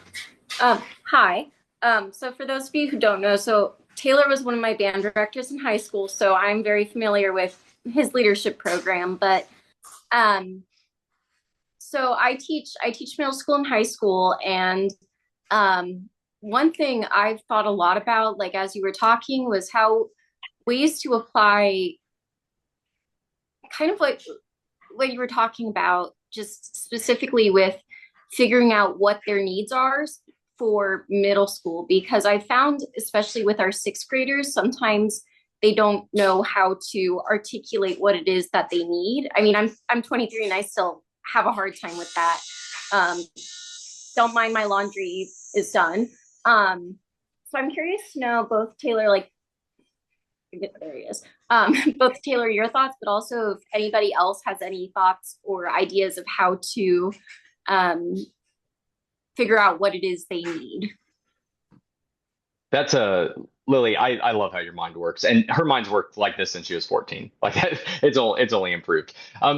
Hi. So for those of you who don't know, so Taylor was one of my band directors in high school, so I'm very familiar with his leadership program. But so I teach middle school and high school, and one thing I've thought a lot about, like as you were talking, was how ways to apply kind of like what you were talking about, just specifically with figuring out what their needs are for middle school, because I found, especially with our sixth graders, sometimes they don't know how to articulate what it is that they need. I mean, I'm 23 and I still have a hard time with that. Don't mind my laundry is done. So I'm curious to know both Taylor, like, there he is. Both Taylor, your thoughts, but also if anybody else has any thoughts or ideas of how to figure out what it is they need. That's Lily. I love how your mind works, and her mind's worked like this since she was 14. Like it's only improved. I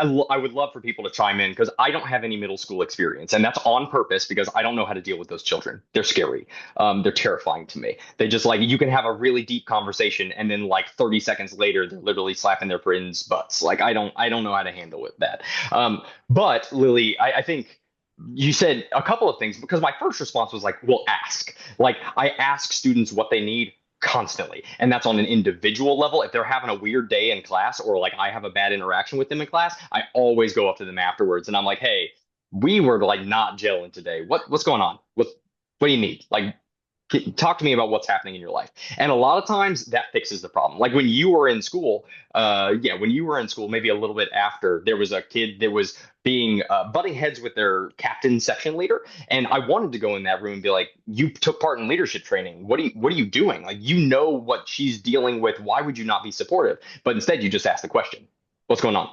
would love for people to chime in because I don't have any middle school experience, and that's on purpose because I don't know how to deal with those children. They're scary. They're terrifying to me. They just like you can have a really deep conversation, and then like 30 seconds later, they're literally slapping their friends' butts. Like I don't know how to handle it that. But Lily, I think you said a couple of things because my first response was like, well, ask. Like I ask students what they need constantly. And that's on an individual level. If they're having a weird day in class or like I have a bad interaction with them in class, I always go up to them afterwards and I'm like, hey, we were like not gelling today. What's going on? What do you need? Like talk to me about what's happening in your life. And a lot of times that fixes the problem. Like when you were in school, when you were in school, maybe a little bit after, there was a kid that was being butting heads with their captain section leader. And I wanted to go in that room and be like, you took part in leadership training. What are you doing? Like, you know what she's dealing with. Why would you not be supportive? But instead you just ask the question, what's going on?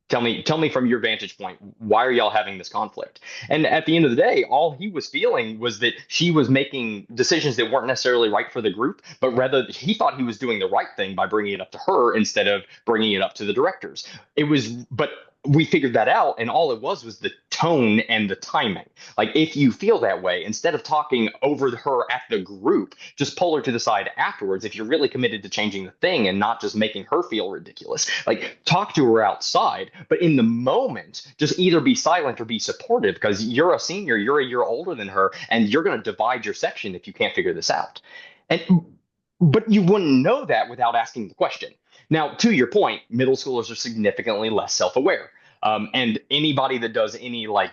Tell me from your vantage point, why are y'all having this conflict? And at the end of the day, all he was feeling was that she was making decisions that weren't necessarily right for the group, but rather he thought he was doing the right thing by bringing it up to her instead of bringing it up to the directors. But we figured that out, and all it was the tone and the timing. Like, if you feel that way, instead of talking over her at the group, just pull her to the side afterwards. If you're really committed to changing the thing and not just making her feel ridiculous, like talk to her outside, but in the moment, just either be silent or be supportive because you're a senior, you're a year older than her, and you're going to divide your section if you can't figure this out. But you wouldn't know that without asking the question. Now, to your point, middle schoolers are significantly less self-aware. And anybody that does any like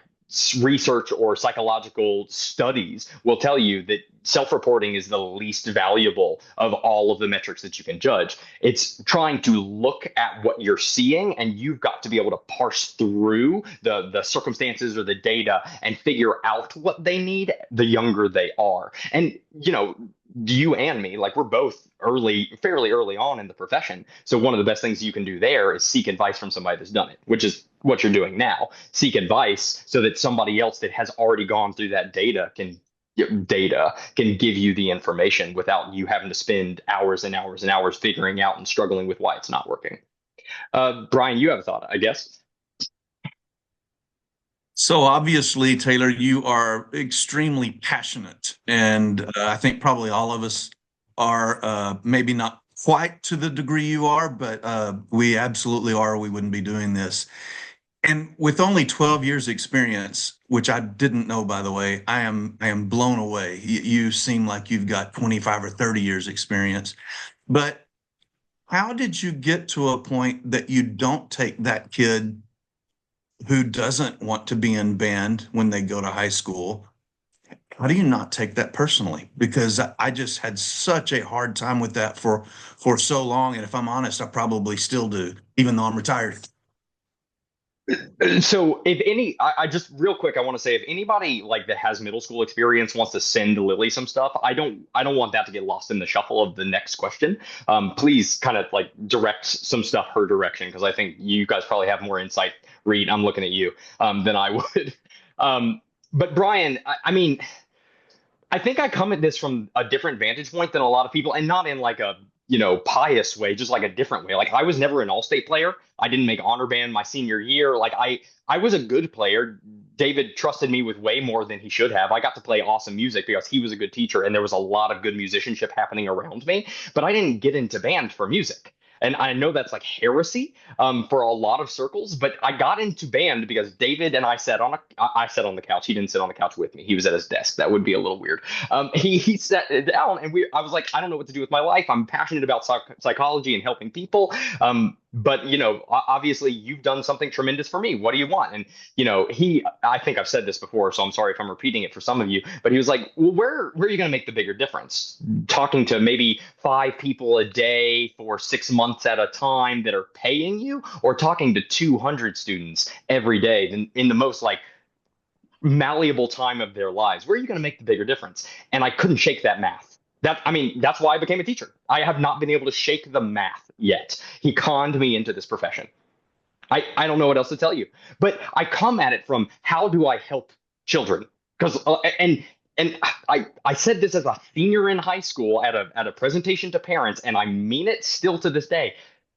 research or psychological studies will tell you that self-reporting is the least valuable of all of the metrics that you can judge. It's trying to look at what you're seeing, and you've got to be able to parse through the circumstances or the data and figure out what they need the younger they are. And, you and me, like we're both fairly early on in the profession. So one of the best things you can do there is seek advice from somebody that's done it, which is what you're doing now. Seek advice so that somebody else that has already gone through that data can give you the information without you having to spend hours and hours and hours figuring out and struggling with why it's not working. Brian, you have a thought, I guess. So obviously, Taylor, you are extremely passionate, and I think probably all of us are, maybe not quite to the degree you are, but we absolutely are. We wouldn't be doing this. And with only 12 years experience, which I didn't know, by the way, I am blown away. You seem like you've got 25 or 30 years experience. But how did you get to a point that you don't take that kid who doesn't want to be in band when they go to high school? How do you not take that personally? Because I just had such a hard time with that for so long. And if I'm honest, I probably still do, even though I'm retired. So if any, I just real quick, I want to say if anybody like that has middle school experience wants to send Lily some stuff, I don't want that to get lost in the shuffle of the next question. Please kind of like direct some stuff her direction because I think you guys probably have more insight. Reed, I'm looking at you, than I would. But Brian, I mean, I think I come at this from a different vantage point than a lot of people, and not in like a pious way, just like a different way. Like I was never an all-state player. I didn't make honor band my senior year. Like I was a good player. David trusted me with way more than he should have. I got to play awesome music because he was a good teacher and there was a lot of good musicianship happening around me. But I didn't get into band for music. And I know that's like heresy for a lot of circles, but I got into band because David and I sat on the couch. He didn't sit on the couch with me. He was at his desk. That would be a little weird. He sat down and I was like, I don't know what to do with my life. I'm passionate about psychology and helping people. But obviously you've done something tremendous for me. What do you want? And I think I've said this before, so I'm sorry if I'm repeating it for some of you, but he was like, well, where are you going to make the bigger difference? Talking to maybe 5 people a day for 6 months at a time that are paying you, or talking to 200 students every day in the most like malleable time of their lives? Where are you going to make the bigger difference? And I couldn't shake that math. That's why I became a teacher. I have not been able to shake the math yet. He conned me into this profession. I don't know what else to tell you, but I come at it from how do I help children? Because and I said this as a senior in high school at a presentation to parents, and I mean it still to this day.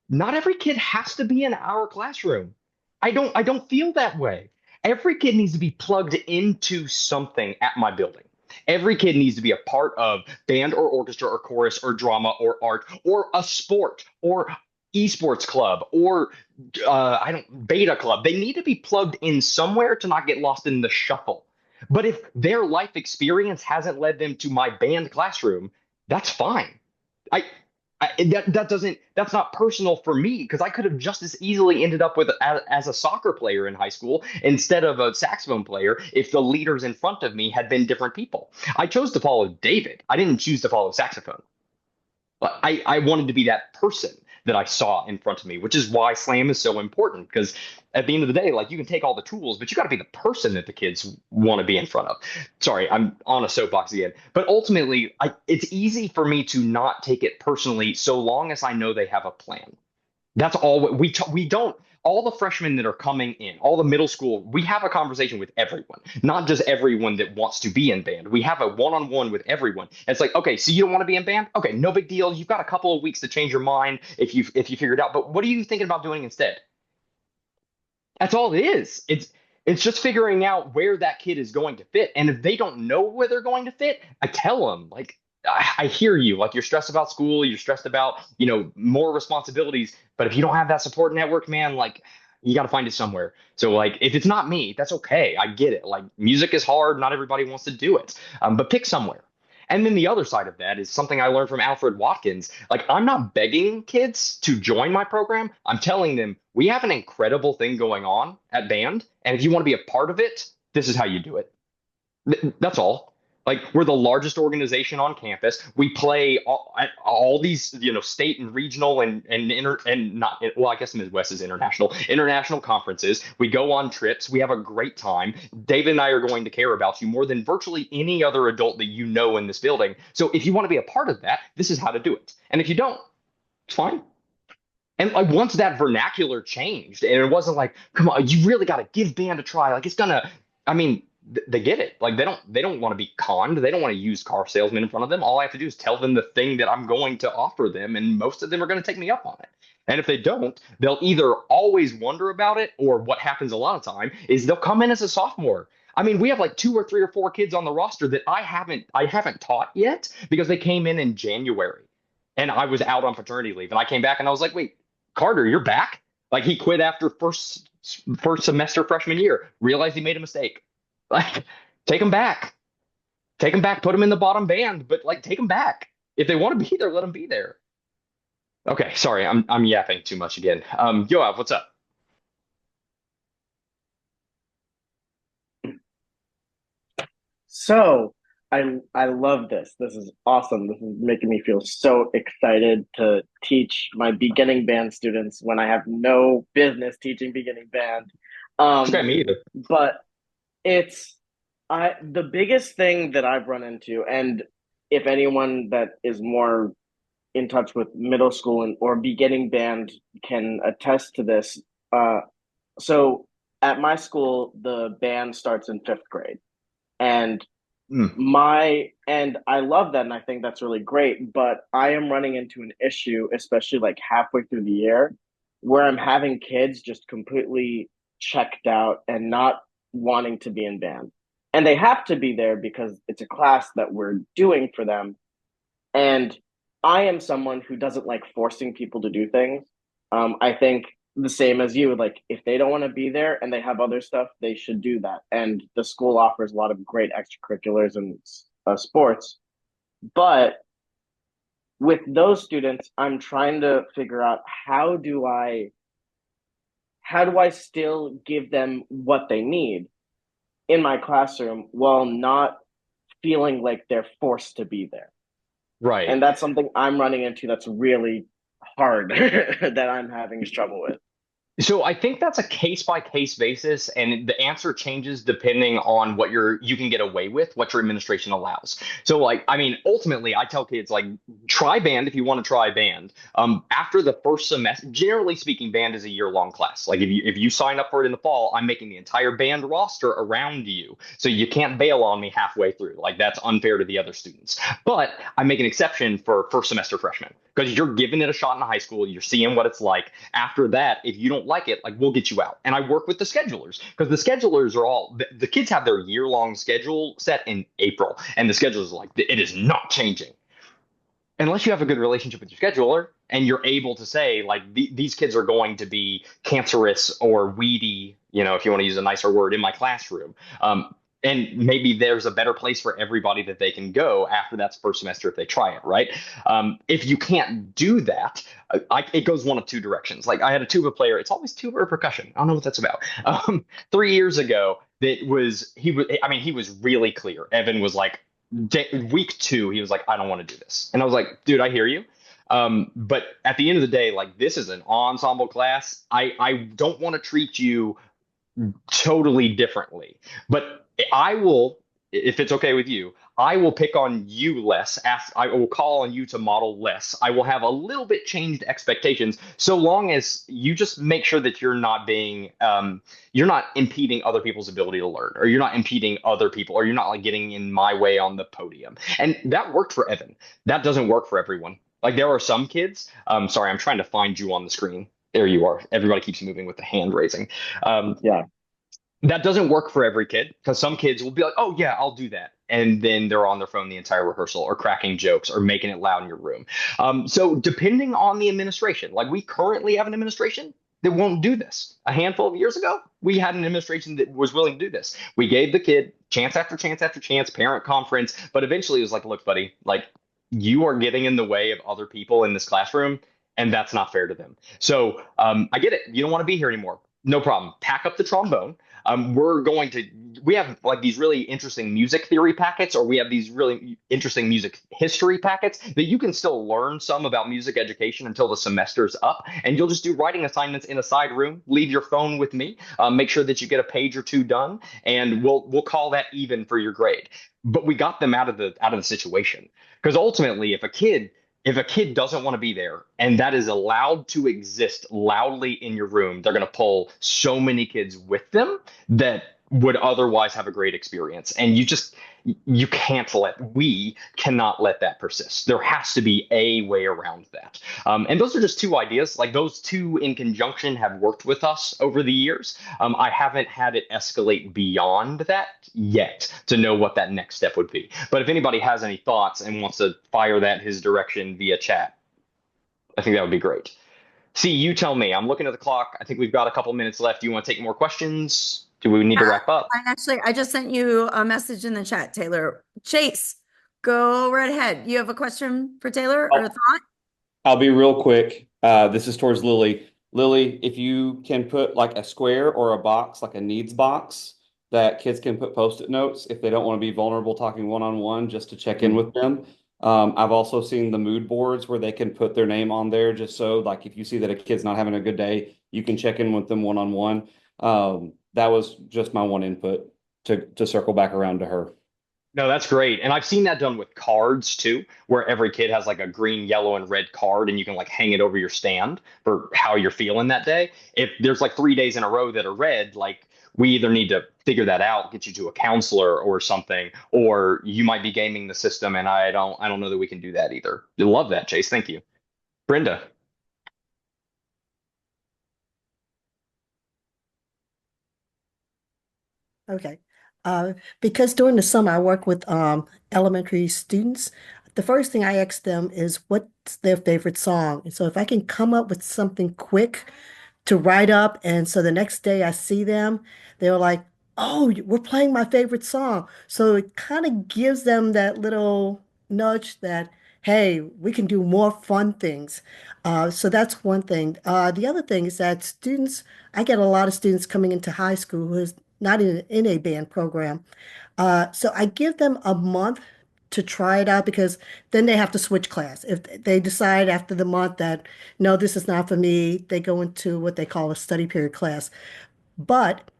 Not every kid has to be in our classroom. I don't feel that way. Every kid needs to be plugged into something at my building. Every kid needs to be a part of band or orchestra or chorus or drama or art or a sport or esports club or beta club. They need to be plugged in somewhere to not get lost in the shuffle. But if their life experience hasn't led them to my band classroom, that's fine. That's not personal for me because I could have just as easily ended up with as a soccer player in high school instead of a saxophone player if the leaders in front of me had been different people. I chose to follow David. I didn't choose to follow saxophone. But I wanted to be that person that I saw in front of me, which is why slam is so important. Because at the end of the day, like you can take all the tools, but you got to be the person that the kids want to be in front of. Sorry, I'm on a soapbox again. But ultimately, it's easy for me to not take it personally so long as I know they have a plan. That's all we don't. All the freshmen that are coming in, all the middle school, we have a conversation with everyone, not just everyone that wants to be in band. We have a one-on-one with everyone. And it's like, okay, so you don't want to be in band? Okay, no big deal. You've got a couple of weeks to change your mind if you figure it out. But what are you thinking about doing instead? That's all it is. It's just figuring out where that kid is going to fit. And if they don't know where they're going to fit, I tell them, like, I hear you. Like, you're stressed about school, you're stressed about, more responsibilities. But if you don't have that support network, man, like, you got to find it somewhere. So, like, if it's not me, that's okay. I get it. Like, music is hard. Not everybody wants to do it. But pick somewhere. And then the other side of that is something I learned from Alfred Watkins. Like, I'm not begging kids to join my program. I'm telling them we have an incredible thing going on at band. And if you want to be a part of it, this is how you do it. That's all. Like, we're the largest organization on campus. We play all these, state and regional and not, well, I guess Midwest is international conferences. We go on trips. We have a great time. David and I are going to care about you more than virtually any other adult that you know in this building. So if you want to be a part of that, this is how to do it. And if you don't, it's fine. And like once that vernacular changed and it wasn't like, come on, you really got to give band a try. Like they get it. Like they don't want to be conned. They don't want to use car salesmen in front of them. All I have to do is tell them the thing that I'm going to offer them. And most of them are going to take me up on it. And if they don't, they'll either always wonder about it, or what happens a lot of time is they'll come in as a sophomore. I mean, we have like 2 or 3 or 4 kids on the roster that I haven't taught yet because they came in January, and I was out on paternity leave, and I came back and I was like, wait, Carter, you're back? Like, he quit after first semester freshman year, realized he made a mistake. Like, take him back. Take them back, put them in the bottom band, but like take them back. If they want to be there, let them be there. Okay, sorry, I'm yapping too much again. Yoav, what's up? So I love this. This is awesome. This is making me feel so excited to teach my beginning band students when I have no business teaching beginning band. Okay, Um, me either. but it's the biggest thing that I've run into, and if anyone that is more in touch with middle school and or beginning band can attest to this. So at my school, the band starts in fifth grade, and Hmm. I love that, and I think that's really great. But I am running into an issue, especially like halfway through the year, where I'm having kids just completely checked out and not wanting to be in band. And they have to be there because it's a class that we're doing for them, and I am someone who doesn't like forcing people to do things. I think the same as you, like if they don't want to be there and they have other stuff, they should do that. And the school offers a lot of great extracurriculars and sports. But with those students, I'm trying to figure out how do I still give them what they need in my classroom while not feeling like they're forced to be there. Right. And that's something I'm running into that's really hard that I'm having trouble with. So I think that's a case by case basis, and the answer changes depending on what you can get away with, what your administration allows. So like, I mean, ultimately, I tell kids like try band if you want to try band. After the first semester, generally speaking, band is a year-long class. Like if you sign up for it in the fall, I'm making the entire band roster around you, so you can't bail on me halfway through. Like that's unfair to the other students. But I make an exception for first semester freshmen because you're giving it a shot in high school. You're seeing what it's like. After that, if you don't like it, like we'll get you out. And I work with the schedulers because the schedulers are all the kids have their year-long schedule set in April, and the schedulers are like it is not changing unless you have a good relationship with your scheduler and you're able to say like these kids are going to be cancerous or weedy, if you want to use a nicer word, in my classroom. And maybe there's a better place for everybody that they can go after that's first semester if they try it, right? If you can't do that, it goes one of two directions. Like I had a tuba player. It's always tuba or percussion. I don't know what that's about. 3 years ago, he was really clear. Evan was like, week 2, he was like, I don't want to do this. And I was like, dude, I hear you. But at the end of the day, like this is an ensemble class. I don't want to treat you totally differently, but I will, if it's okay with you, I will pick on you less. I will call on you to model less. I will have a little bit changed expectations, so long as you just make sure that you're not impeding other people's ability to learn, or you're not impeding other people, or you're not like getting in my way on the podium. And that worked for Evan. That doesn't work for everyone. Like there are some kids. Sorry, I'm trying to find you on the screen. There you are. Everybody keeps moving with the hand raising. Yeah. That doesn't work for every kid because some kids will be like, oh, yeah, I'll do that. And then they're on their phone the entire rehearsal or cracking jokes or making it loud in your room. So depending on the administration, like we currently have an administration that won't do this. A handful of years ago, we had an administration that was willing to do this. We gave the kid chance after chance after chance, parent conference. But eventually it was like, look, buddy, like you are getting in the way of other people in this classroom. And that's not fair to them. So I get it. You don't want to be here anymore. No problem. Pack up the trombone. We have like these really interesting music theory packets, or we have these really interesting music history packets that you can still learn some about music education until the semester's up. And you'll just do writing assignments in a side room, leave your phone with me, make sure that you get a page or two done, and we'll call that even for your grade. But we got them out of the situation, because ultimately if a kid doesn't want to be there and that is allowed to exist loudly in your room, they're going to pull so many kids with them that would otherwise have a great experience. And we cannot let that persist. There has to be a way around that. And those are just two ideas. Like those two in conjunction have worked with us over the years. I haven't had it escalate beyond that yet to know what that next step would be. But if anybody has any thoughts and wants to fire that his direction via chat, I think that would be great. See, you tell me. I'm looking at the clock. I think we've got a couple minutes left. Do you want to take more questions? Do we need to wrap up? I just sent you a message in the chat, Taylor. Chase, go right ahead. You have a question for Taylor or a thought? I'll be real quick. This is towards Lily. Lily, if you can put like a square or a box, like a needs box, that kids can put Post-it notes if they don't want to be vulnerable talking one-on-one just to check in with them. I've also seen the mood boards where they can put their name on there just so like if you see that a kid's not having a good day, you can check in with them one-on-one. That was just my one input to circle back around to her. No, that's great. And I've seen that done with cards too, where every kid has like a green, yellow, and red card, and you can like hang it over your stand for how you're feeling that day. If there's like 3 days in a row that are red, like we either need to figure that out, get you to a counselor or something, or you might be gaming the system, and I don't know that we can do that either. I love that, Chase. Thank you. Brenda. Okay. Because during the summer I work with elementary students, the first thing I ask them is what's their favorite song. And so if I can come up with something quick to write up, and so the next day I see them, they're like, "Oh, we're playing my favorite song." So it kind of gives them that little nudge that, hey, we can do more fun things. So that's one thing. The other thing is that I get a lot of students coming into high school who is not in a band program. So I give them a month to try it out because then they have to switch class. If they decide after the month that, no, this is not for me, they go into what they call a study period class. But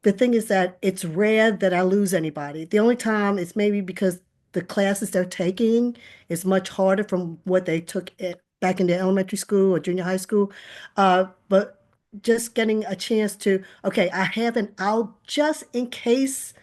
the thing is that it's rare that I lose anybody. The only time is maybe because the classes they're taking is much harder from what they took back in the elementary school or junior high school. But just getting a chance to, okay, I have an out just in case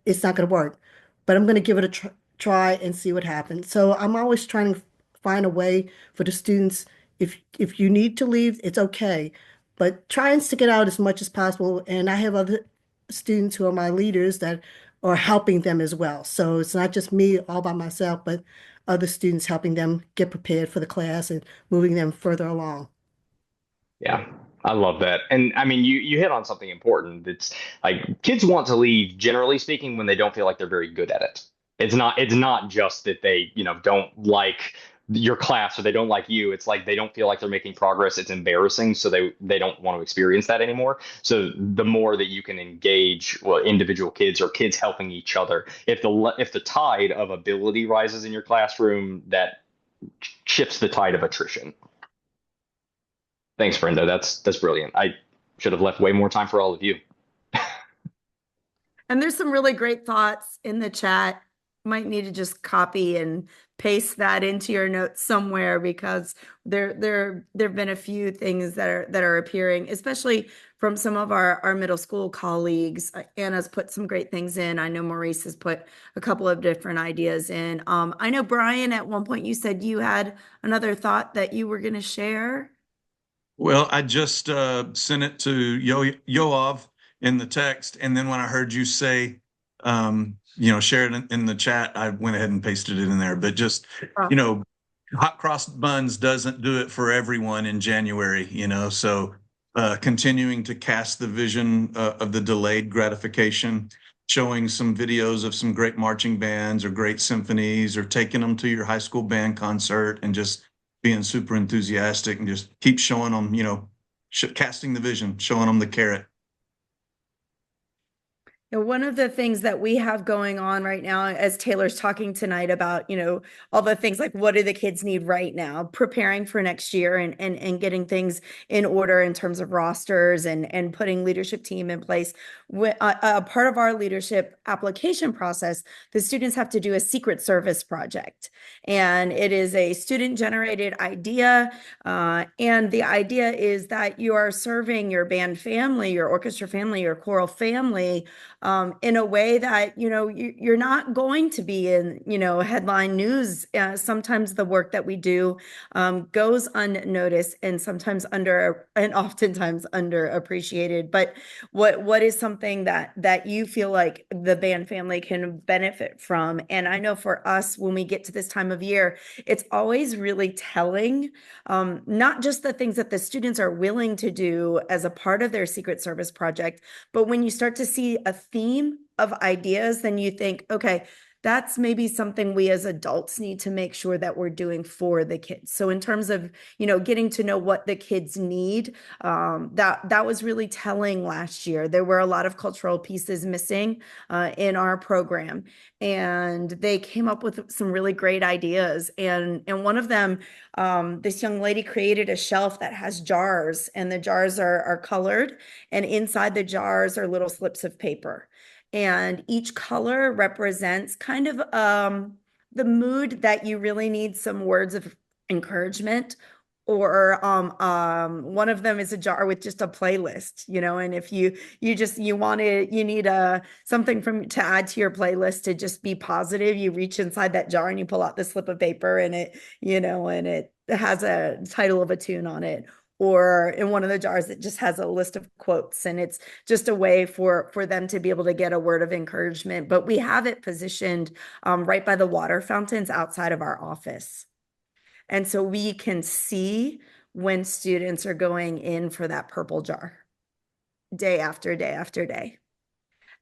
it's not going to work, but I'm going to give it a try and see what happens. So I'm always trying to find a way for the students. If you need to leave, it's okay, but try and stick it out as much as possible. And I have other students who are my leaders that are helping them as well. So it's not just me all by myself, but other students helping them get prepared for the class and moving them further along. Yeah, I love that. And I mean, you hit on something important. It's like kids want to leave, generally speaking, when they don't feel like they're very good at it. It's not just that they, don't like your class or they don't like you. It's like they don't feel like they're making progress. It's embarrassing, so they don't want to experience that anymore. So the more that you can engage, individual kids or kids helping each other, if the tide of ability rises in your classroom, that shifts the tide of attrition. Thanks, Brenda. That's brilliant. I should have left way more time for all of you. And there's some really great thoughts in the chat. Might need to just copy and paste that into your notes somewhere because there have been a few things that are appearing, especially from some of our middle school colleagues. Anna's put some great things in. I know Maurice has put a couple of different ideas in. I know Brian, at one point you said you had another thought that you were going to share. Well, I just sent it to Yoav in the text, and then when I heard you say, share it in the chat, I went ahead and pasted it in there. But just, hot cross buns doesn't do it for everyone in January, so continuing to cast the vision of the delayed gratification, showing some videos of some great marching bands or great symphonies, or taking them to your high school band concert and just being super enthusiastic and just keep showing them, casting the vision, showing them the carrot. One of the things that we have going on right now, as Taylor's talking tonight about, all the things like what do the kids need right now, preparing for next year and getting things in order in terms of rosters and putting leadership team in place. A part of our leadership application process, the students have to do a secret service project. And it is a student generated idea. And the idea is that you are serving your band family, your orchestra family, your choral family, in a way that, you're not going to be in, headline news. Sometimes the work that we do goes unnoticed and sometimes oftentimes underappreciated. But what is something that you feel like the band family can benefit from? And I know for us, when we get to this time of year, it's always really telling, not just the things that the students are willing to do as a part of their secret service project, but when you start to see a theme of ideas, then you think, okay, that's maybe something we as adults need to make sure that we're doing for the kids. So in terms of, getting to know what the kids need, that was really telling last year. There were a lot of cultural pieces missing in our program, and they came up with some really great ideas. And one of them, this young lady created a shelf that has jars, and the jars are colored, and inside the jars are little slips of paper. And each color represents kind of the mood that you really need some words of encouragement. Or one of them is a jar with just a playlist, and if you need something to add to your playlist to just be positive, you reach inside that jar and you pull out the slip of paper, and it, and it has a title of a tune on it. Or in one of the jars, it just has a list of quotes, and it's just a way for them to be able to get a word of encouragement. But we have it positioned right by the water fountains outside of our office. And so we can see when students are going in for that purple jar day after day after day.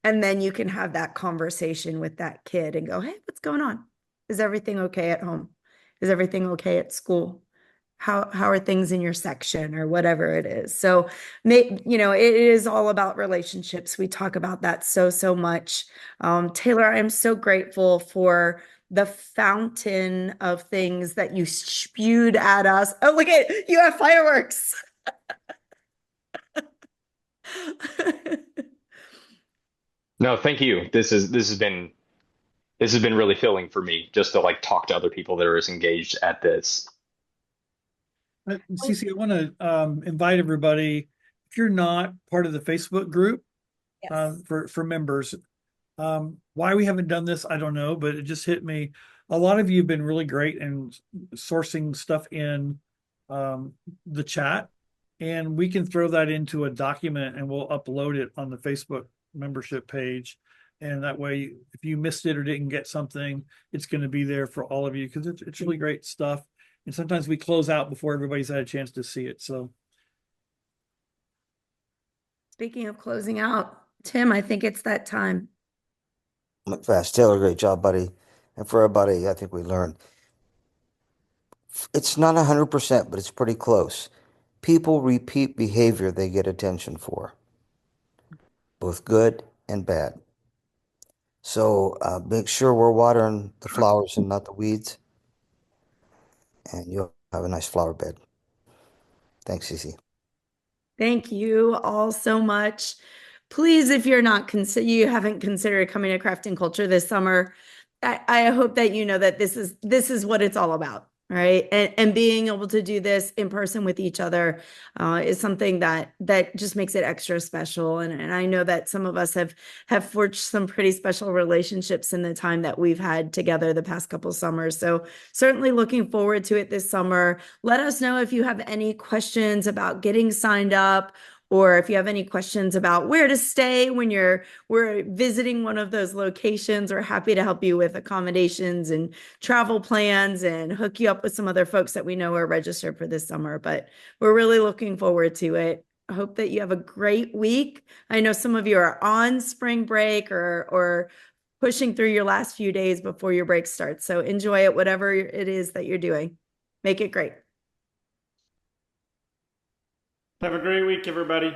And then you can have that conversation with that kid and go, hey, what's going on? Is everything okay at home? Is everything okay at school? How are things in your section, or whatever it is? So, it is all about relationships. We talk about that so much. Taylor, I'm so grateful for the fountain of things that you spewed at us. Oh, look at you have fireworks. No, thank you. This has been really filling for me, just to talk to other people that are as engaged at this. Cece, I want to invite everybody, if you're not part of the Facebook group, Yes. for members, why we haven't done this, I don't know, but it just hit me. A lot of you have been really great in sourcing stuff in the chat, and we can throw that into a document and we'll upload it on the Facebook membership page. And that way, if you missed it or didn't get something, it's going to be there for all of you, because it's really great stuff. And sometimes we close out before everybody's had a chance to see it. So, Speaking of closing out, Tim, I think it's that time. Fast Taylor, great job, buddy. And for everybody, I think we learned it's not 100%, but it's pretty close. People repeat behavior they get attention for, both good and bad. So make sure we're watering the flowers and not the weeds, and you'll have a nice flower bed. Thanks, Cece. Thank you all so much. Please, if you haven't considered coming to Craft and Culture this summer, I hope that you know that this is what it's all about, right? And being able to do this in person with each other is something that just makes it extra special. And I know that some of us have forged some pretty special relationships in the time that we've had together the past couple summers. So certainly looking forward to it this summer. Let us know if you have any questions about getting signed up, or if you have any questions about where to stay when we're visiting one of those locations. We're happy to help you with accommodations and travel plans and hook you up with some other folks that we know are registered for this summer. But we're really looking forward to it. I hope that you have a great week. I know some of you are on spring break or pushing through your last few days before your break starts. So enjoy it, whatever it is that you're doing. Make it great. Have a great week, everybody.